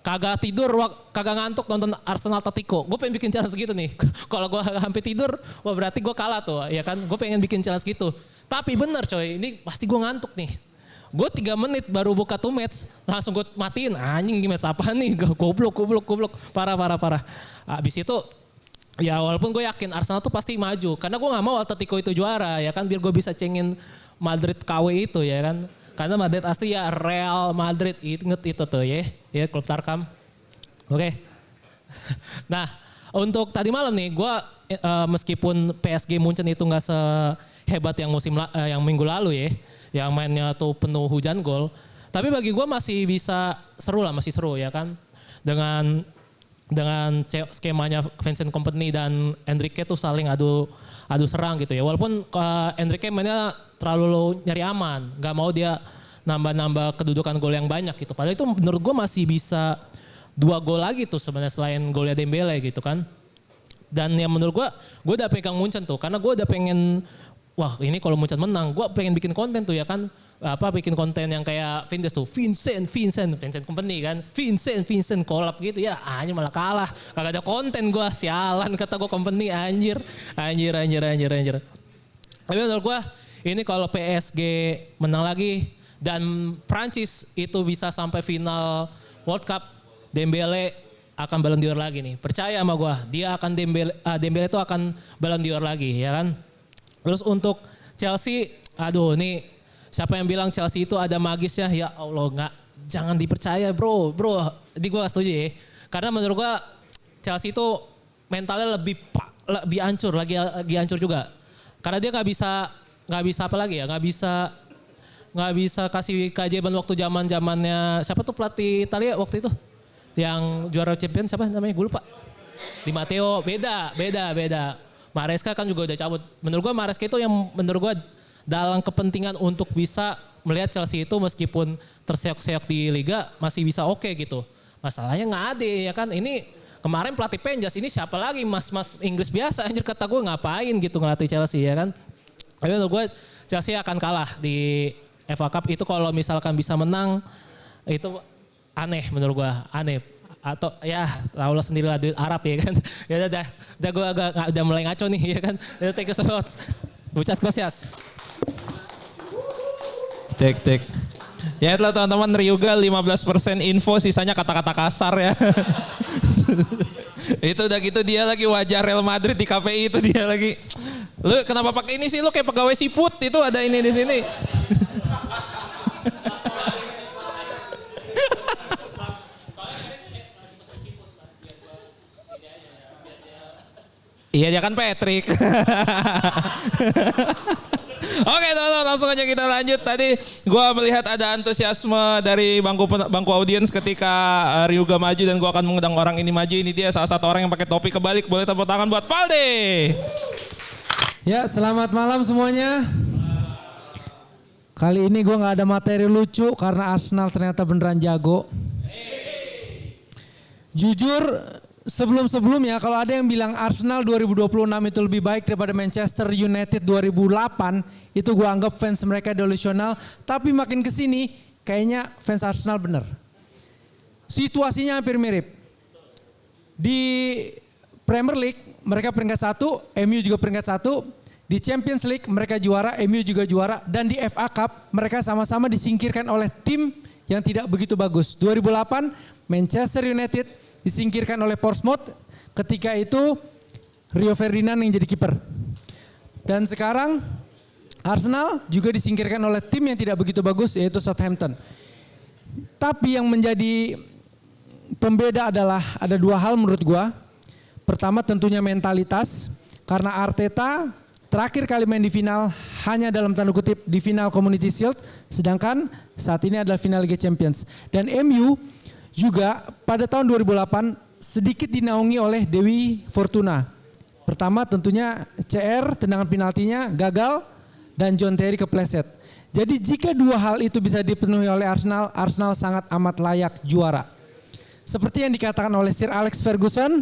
[SPEAKER 11] kagak tidur kagak ngantuk nonton Arsenal Tatico. Gue pengen bikin challenge gitu nih. Kalau gue hampir tidur wah berarti gue kalah tuh ya kan. Gue pengen bikin challenge gitu tapi bener coy ini pasti gue ngantuk nih. Gue 3 menit baru buka 2 match langsung gue matiin anjing match apa nih goblok parah. Abis itu ya walaupun gue yakin Arsenal tuh pasti maju. Karena gue gak mau Atletico itu juara ya kan. Biar gue bisa cengin Madrid KW itu ya kan. Karena Madrid asli ya Real Madrid. Inget itu tuh ya. Ya klub Tarkam. Oke. Nah untuk tadi malam nih gue meskipun PSG Munchen itu gak sehebat yang yang minggu lalu ya. Yang mainnya tuh penuh hujan gol. Tapi bagi gue masih bisa masih seru ya kan. Dengan skemanya Vincent Kompany dan Enrique tuh saling adu serang gitu ya. Walaupun Enrique mainnya terlalu nyari aman. Gak mau dia nambah kedudukan gol yang banyak gitu. Padahal itu menurut gue masih bisa 2 gol lagi tuh sebenarnya selain golnya Dembele gitu kan. Dan yang menurut gue udah pegang Munchen tuh. Karena gue udah pengen, wah ini kalau Munchen menang gue pengen bikin konten tuh ya kan. Bikin konten yang kayak Vindes tuh Vincent Kompany kan Vincent collab gitu ya anjir malah kalah kagak ada konten gue sialan kata gue Kompany anjir tapi menurut gue ini kalau PSG menang lagi dan Prancis itu bisa sampai final World Cup Dembele akan Ballon d'Or lagi nih. Percaya sama gue, dia akan Dembele itu akan Ballon d'Or lagi ya kan. Terus untuk Chelsea, aduh nih siapa yang bilang Chelsea itu ada magisnya? Ya Allah jangan dipercaya bro. Ini gue gak setuju ya. Karena menurut gue Chelsea itu mentalnya lebih hancur, lagi hancur juga. Karena dia nggak bisa apa lagi ya, nggak bisa kasih keajaiban waktu zamannya siapa tuh pelatih Italia waktu itu yang juara champion siapa namanya gue lupa. Di Matteo beda. Maresca kan juga udah cabut. Menurut gue Maresca itu yang menurut gue dalam kepentingan untuk bisa melihat Chelsea itu meskipun terseok-seok di liga masih bisa oke gitu. Masalahnya nggak ada ya kan. Ini kemarin pelatih Penjas ini siapa lagi mas Inggris biasa anjir kata gue ngapain gitu ngelatih Chelsea ya kan. Tapi menurut gue Chelsea akan kalah di FA Cup itu kalau misalkan bisa menang itu aneh menurut gue aneh. Atau ya tahu lah sendiri lah duit Arab ya kan. Ya udah gue udah mulai ngaco nih ya kan. Ya, thank you so much. Muchas gracias.
[SPEAKER 1] Tek. Ya itulah teman-teman Ryuga 15% info sisanya kata-kata kasar ya. Itu udah gitu dia lagi wajah Real Madrid di KPI itu dia lagi. Lu kenapa pakai ini sih lu kayak pegawai siput itu ada ini di sini. Iya dia kan Patrick. Oke teman-teman langsung aja kita lanjut. Tadi gue melihat ada antusiasme dari bangku audiens ketika Ryuga maju dan gue akan mengundang orang ini maju. Ini dia salah satu orang yang pakai topi kebalik. Boleh tepuk tangan buat Valde.
[SPEAKER 12] Ya selamat malam semuanya. Kali ini gue gak ada materi lucu karena Arsenal ternyata beneran jago. Jujur sebelum-sebelumnya kalau ada yang bilang Arsenal 2026 itu lebih baik daripada Manchester United 2008, itu gue anggap fans mereka delusional. Tapi makin kesini kayaknya fans Arsenal bener. Situasinya hampir mirip. Di Premier League mereka peringkat 1, MU juga peringkat 1. Di Champions League mereka juara, MU juga juara. Dan di FA Cup mereka sama-sama disingkirkan oleh tim yang tidak begitu bagus. 2008 Manchester United disingkirkan oleh Portsmouth, ketika itu Rio Ferdinand yang jadi kiper. Dan sekarang Arsenal juga disingkirkan oleh tim yang tidak begitu bagus yaitu Southampton. Tapi yang menjadi pembeda adalah ada dua hal menurut gua. Pertama tentunya mentalitas, karena Arteta terakhir kali main di final hanya dalam tanda kutip di final Community Shield, sedangkan saat ini adalah final Liga Champions. Dan MU juga pada tahun 2008 sedikit dinaungi oleh Dewi Fortuna. Pertama tentunya CR tendangan penaltinya gagal dan John Terry kepleset. Jadi jika dua hal itu bisa dipenuhi oleh Arsenal, Arsenal sangat amat layak juara. Seperti yang dikatakan oleh Sir Alex Ferguson,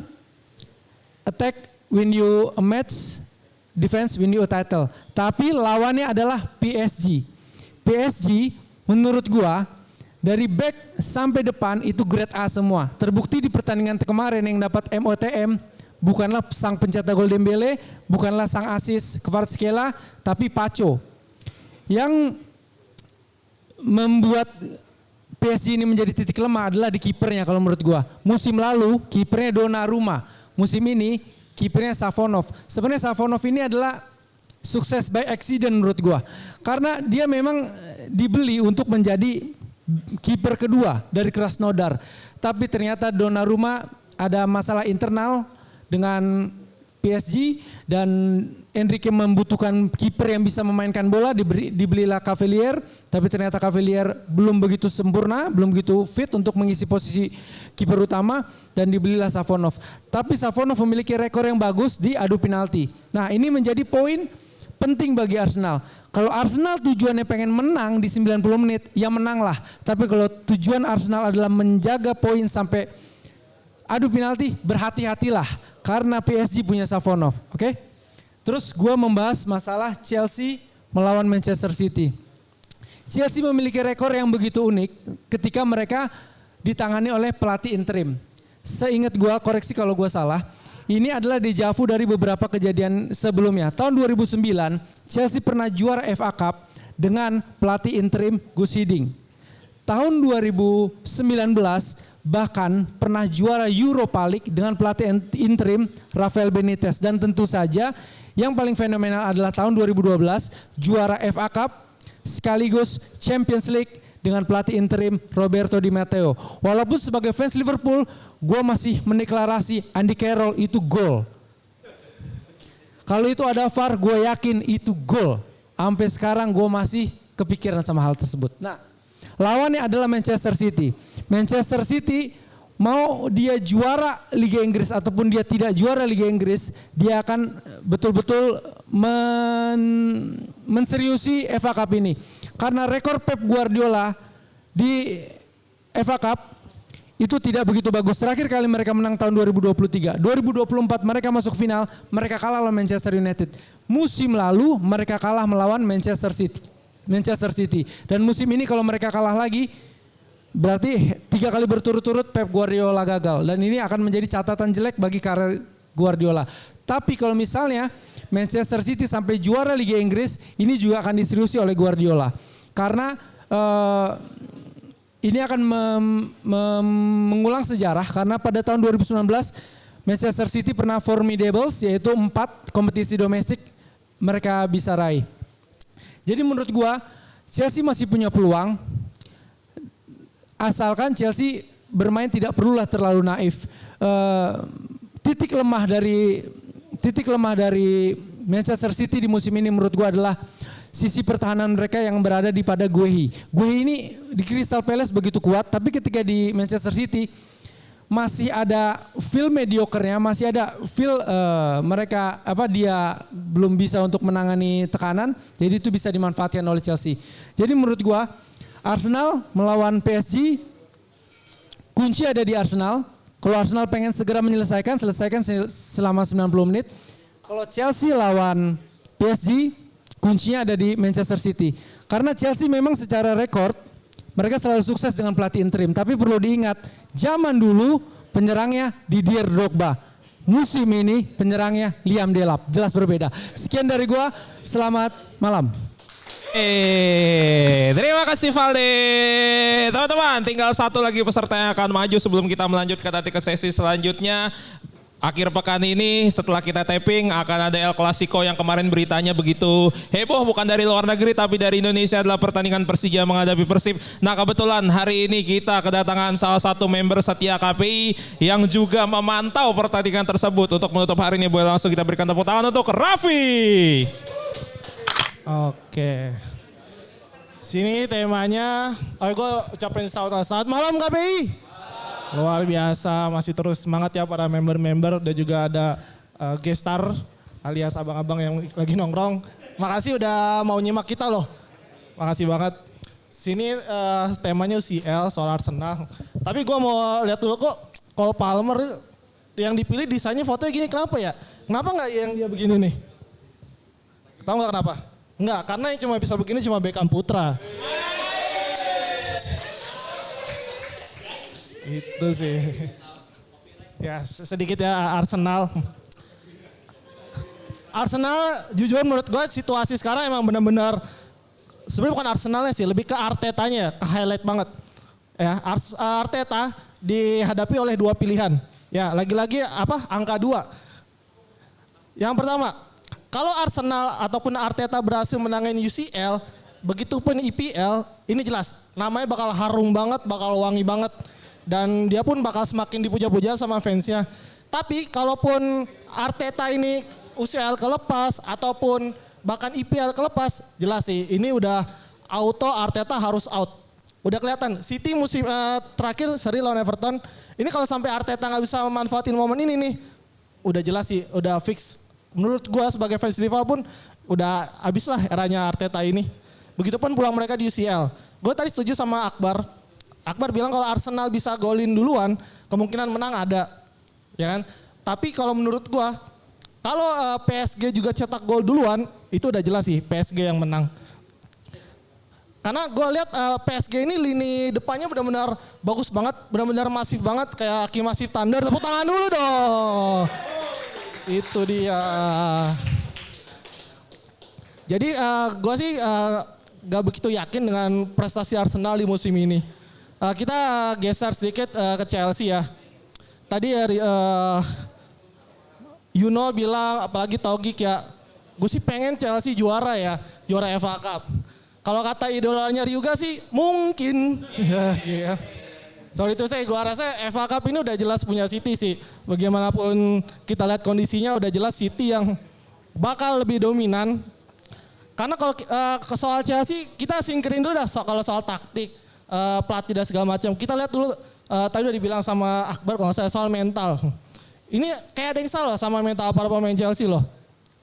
[SPEAKER 12] attack win you a match, defense win you a title. Tapi lawannya adalah PSG. PSG menurut gua dari back sampai depan itu grade A semua. Terbukti di pertandingan kemarin yang dapat MOTM bukanlah sang pencetak gol Dembele, bukanlah sang asis Kvaratskhelia, tapi Pacho. Yang membuat PSG ini menjadi titik lemah adalah di kipernya kalau menurut gua. Musim lalu kipernya Donnarumma, musim ini kipernya Savonov. Sebenarnya Savonov ini adalah sukses by accident menurut gua. Karena dia memang dibeli untuk menjadi kiper kedua dari Krasnodar. Tapi ternyata Donnarumma ada masalah internal dengan PSG dan Enrique membutuhkan kiper yang bisa memainkan bola, dibelilah Cavalier, tapi ternyata Cavalier belum begitu sempurna, belum begitu fit untuk mengisi posisi kiper utama dan dibelilah Savonov. Tapi Savonov memiliki rekor yang bagus di adu penalti. Nah, ini menjadi poin penting bagi Arsenal. Kalau Arsenal tujuannya pengen menang di 90 menit, ya menanglah. Tapi kalau tujuan Arsenal adalah menjaga poin sampai adu penalti, berhati-hatilah. Karena PSG punya Savonov, oke? Terus gue membahas masalah Chelsea melawan Manchester City. Chelsea memiliki rekor yang begitu unik ketika mereka ditangani oleh pelatih interim. Seingat gue, koreksi kalau gue salah, ini adalah deja vu dari beberapa kejadian sebelumnya. Tahun 2009, Chelsea pernah juara FA Cup dengan pelatih interim Gus Hiddink. Tahun 2019, bahkan pernah juara Europa League dengan pelatih interim Rafael Benitez. Dan tentu saja yang paling fenomenal adalah tahun 2012 juara FA Cup sekaligus Champions League dengan pelatih interim Roberto Di Matteo. Walaupun sebagai fans Liverpool, gue masih mendeklarasi Andy Carroll itu gol. Kalau itu ada VAR, gue yakin itu gol. Sampai sekarang gue masih kepikiran sama hal tersebut. Nah, lawannya adalah Manchester City. Manchester City mau dia juara Liga Inggris ataupun dia tidak juara Liga Inggris, dia akan betul-betul menseriusi FA Cup ini. Karena rekor Pep Guardiola di FA Cup itu tidak begitu bagus. Terakhir kali mereka menang tahun 2023. 2024 mereka masuk final, mereka kalah lawan Manchester United. Musim lalu mereka kalah melawan Manchester City. Dan musim ini kalau mereka kalah lagi, berarti 3 kali berturut-turut Pep Guardiola gagal. Dan ini akan menjadi catatan jelek bagi karir Guardiola. Tapi kalau misalnya Manchester City sampai juara Liga Inggris, ini juga akan diseriusi oleh Guardiola. Karena ini akan mengulang sejarah, karena pada tahun 2019 Manchester City pernah formidables, yaitu 4 kompetisi domestik mereka bisa raih. Jadi menurut gua Chelsea masih punya peluang, asalkan Chelsea bermain tidak perlulah terlalu naif. Titik lemah dari Manchester City di musim ini menurut gua adalah sisi pertahanan mereka yang berada di pada Guehi. Guehi ini di Crystal Palace begitu kuat, tapi ketika di Manchester City masih ada feel mediocre-nya, masih ada feel mereka dia belum bisa untuk menangani tekanan, jadi itu bisa dimanfaatkan oleh Chelsea. Jadi menurut gua Arsenal melawan PSG, kunci ada di Arsenal. Kalau Arsenal pengen segera selesaikan selama 90 menit. Kalau Chelsea lawan PSG, kuncinya ada di Manchester City. Karena Chelsea memang secara rekor mereka selalu sukses dengan pelatih interim. Tapi perlu diingat, zaman dulu penyerangnya Didier Drogba. Musim ini penyerangnya Liam Delap. Jelas berbeda. Sekian dari gua, selamat malam.
[SPEAKER 1] Terima kasih Valde. Teman-teman, tinggal satu lagi peserta yang akan maju sebelum kita melanjutkan nanti ke sesi selanjutnya. Akhir pekan ini setelah kita taping akan ada El Clasico yang kemarin beritanya begitu heboh, bukan dari luar negeri tapi dari Indonesia, adalah pertandingan Persija menghadapi Persib. Nah kebetulan hari ini kita kedatangan salah satu member setia KPI yang juga memantau pertandingan tersebut. Untuk menutup hari ini boleh langsung kita berikan tepuk tangan untuk Raffi.
[SPEAKER 13] Oke. Sini temanya, gue ucapin selamat malam KPI. Luar biasa, masih terus semangat ya para member-member, dan juga ada guest star alias abang-abang yang lagi nongkrong. Makasih udah mau nyimak kita loh. Makasih banget. Sini temanya UCL soal Arsenal. Tapi gue mau lihat dulu kok Cole Palmer yang dipilih desainnya fotonya gini, kenapa ya? Kenapa nggak yang dia begini nih? Tahu nggak kenapa? Nggak, karena yang cuma bisa begini cuma Beckham Putra. Itu sih. Ya sedikit ya Arsenal. Arsenal jujur menurut gue situasi sekarang emang benar-benar, sebenarnya bukan Arsenalnya sih, lebih ke Artetanya, ke highlight banget. Ya, Arteta dihadapi oleh 2 pilihan. Ya, lagi-lagi angka 2. Yang pertama, kalau Arsenal ataupun Arteta berhasil menangin UCL, begitupun IPL, ini jelas namanya bakal harum banget, bakal wangi banget. Dan dia pun bakal semakin dipuja-puja sama fansnya. Tapi kalaupun Arteta ini UCL kelepas ataupun bahkan IPL kelepas, jelas sih ini udah auto Arteta harus out. Udah kelihatan, City musim terakhir seri lawan Everton, ini kalau sampai Arteta nggak bisa memanfaatin momen ini nih, udah jelas sih, udah fix. Menurut gua sebagai fans Liverpool pun udah habis lah eranya Arteta ini. Begitupun pulang mereka di UCL. Gue tadi setuju sama Akbar. Akbar bilang kalau Arsenal bisa golin duluan, kemungkinan menang ada, ya kan? Tapi kalau menurut gua, kalau PSG juga cetak gol duluan, itu udah jelas sih PSG yang menang. Karena gua lihat PSG ini lini depannya benar-benar bagus banget, benar-benar masif banget, kayak Aki Masif Thunder. Tepuk tangan dulu dong. Itu dia. Jadi gua sih gak begitu yakin dengan prestasi Arsenal di musim ini. Kita geser sedikit ke Chelsea ya. Tadi Yuno bilang, apalagi Togik ya, gue sih pengen Chelsea juara ya, juara FA Cup. Kalau kata idolanya Ryuga sih mungkin. Ya. Sorry itu gue rasa FA Cup ini udah jelas punya City sih. Bagaimanapun kita lihat kondisinya udah jelas City yang bakal lebih dominan. Karena kalau ke soal Chelsea kita singkirin dulu dah kalau soal taktik, pelatih dan segala macam. Kita lihat dulu tadi udah dibilang sama Akbar kalau saya soal mental. Ini kayak ada yang salah sama mental para pemain Chelsea loh.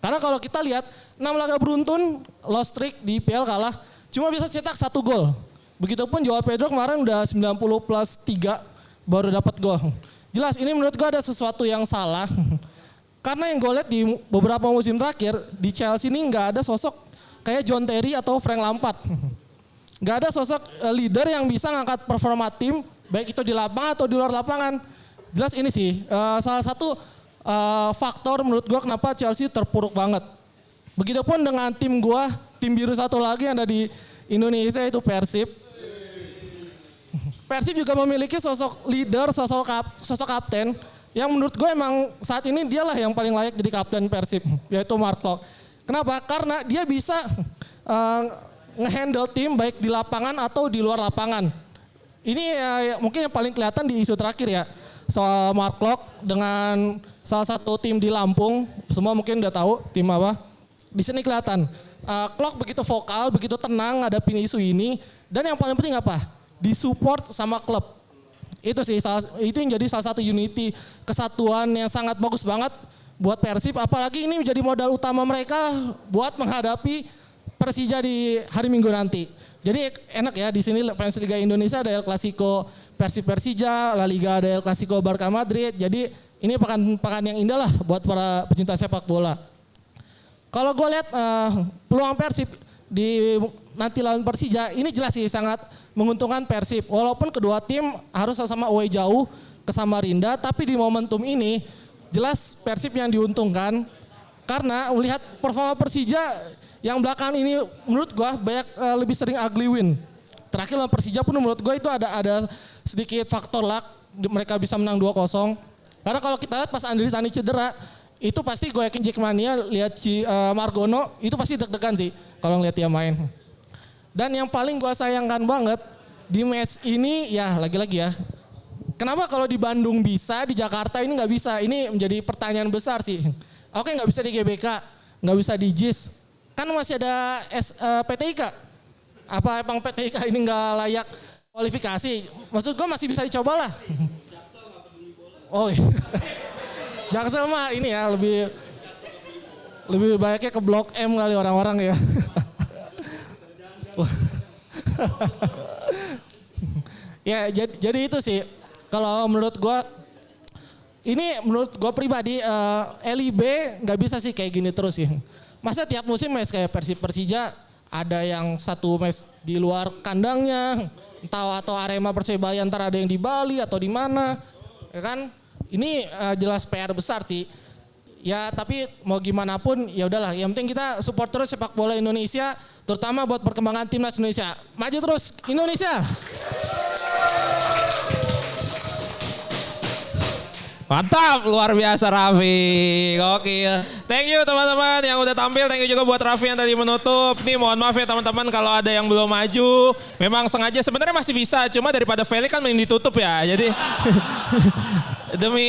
[SPEAKER 13] Karena kalau kita lihat 6 laga beruntun lost streak di IPL kalah, cuma bisa cetak 1 gol. Begitupun Joao Pedro kemarin udah 90 plus 3 baru dapat gol. Jelas ini menurut gue ada sesuatu yang salah. Karena yang gue lihat di beberapa musim terakhir di Chelsea ini nggak ada sosok kayak John Terry atau Frank Lampard. Nggak ada sosok leader yang bisa ngangkat performa tim baik itu di lapangan atau di luar lapangan. Jelas ini sih salah satu faktor menurut gue kenapa Chelsea terpuruk banget. Begitupun dengan tim gue, tim biru satu lagi yang ada di Indonesia itu Persib. Persib juga memiliki sosok leader, sosok kapten yang menurut gue emang saat ini dialah yang paling layak jadi kapten Persib, yaitu Mark Klok. Kenapa? Karena dia bisa ngehandle tim baik di lapangan atau di luar lapangan. Ini mungkin yang paling kelihatan di isu terakhir ya. Soal Mark Klok dengan salah satu tim di Lampung, semua mungkin udah tahu tim apa. Di sini kelihatan Klok begitu vokal, begitu tenang ngadapin isu ini, dan yang paling penting apa? Disupport sama klub. Itu sih itu yang jadi salah satu unity, kesatuan yang sangat bagus banget buat Persib. Apalagi ini menjadi modal utama mereka buat menghadapi Persija di hari Minggu nanti. Jadi enak ya di sini fans Liga Indonesia ada El Clasico Persib Persija, La Liga ada El Clasico Barca Madrid. Jadi ini pekan yang indah lah buat para pecinta sepak bola. Kalau gue lihat peluang Persib di nanti lawan Persija ini jelas sih sangat menguntungkan Persib. Walaupun kedua tim harus sama away jauh ke Samarinda, tapi di momentum ini jelas Persib yang diuntungkan karena melihat performa Persija yang belakangan ini menurut gue banyak lebih sering ugly win. Terakhir lawan Persija pun menurut gue itu ada sedikit faktor luck mereka bisa menang 2-0. Karena kalau kita lihat pas Andri Tani cedera, itu pasti gue yakin Jackmania lihat si Margono itu pasti deg-degan sih kalau ngeliat dia main. Dan yang paling gue sayangkan banget di match ini ya lagi-lagi ya. Kenapa kalau di Bandung bisa, di Jakarta ini nggak bisa? Ini menjadi pertanyaan besar sih. Oke nggak bisa di GBK, nggak bisa di JIS. Kan masih ada PTIK. Apa emang PTIK ini nggak layak kualifikasi? Maksud gue masih bisa dicoba lah. Oh iya. Jaksel mah ini ya lebih banyaknya ke Blok M kali orang-orang ya. Ya jadi itu sih. Kalau menurut gue, ini menurut gue pribadi LIB nggak bisa sih kayak gini terus sih. Masa tiap musim match kayak Persib Persija ada yang satu match di luar kandangnya, entah atau Arema Persebaya antara ada yang di Bali atau di mana, ya kan? Ini jelas PR besar sih. Ya tapi mau gimana pun ya udahlah. Yang penting kita support terus sepak bola Indonesia, terutama buat perkembangan timnas Indonesia. Maju terus Indonesia.
[SPEAKER 1] Mantap, luar biasa Raffi. Gokil. Thank you teman-teman yang udah tampil. Thank you juga buat Raffi yang tadi menutup. Nih mohon maaf ya teman-teman kalau ada yang belum maju. Memang sengaja sebenarnya masih bisa. Cuma daripada Felix kan mending ditutup ya. Jadi demi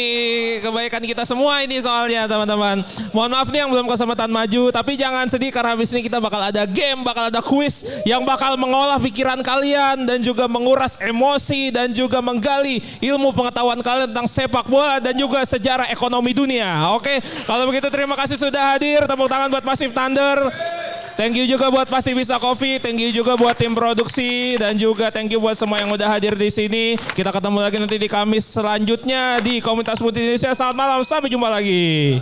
[SPEAKER 1] kebaikan kita semua ini soalnya teman-teman. Mohon maaf nih yang belum kesempatan maju. Tapi jangan sedih karena habis ini kita bakal ada game, bakal ada quiz yang bakal mengolah pikiran kalian dan juga menguras emosi dan juga menggali ilmu pengetahuan kalian tentang sepak bola dan juga sejarah ekonomi dunia. Oke, kalau begitu terima kasih sudah hadir. Tepuk tangan buat Massive Thunder. Thank you juga buat Pasti Bisa Coffee, thank you juga buat tim produksi dan juga thank you buat semua yang udah hadir di sini. Kita ketemu lagi nanti di Kamis selanjutnya di Komunitas Multi Indonesia. Selamat malam, sampai jumpa lagi.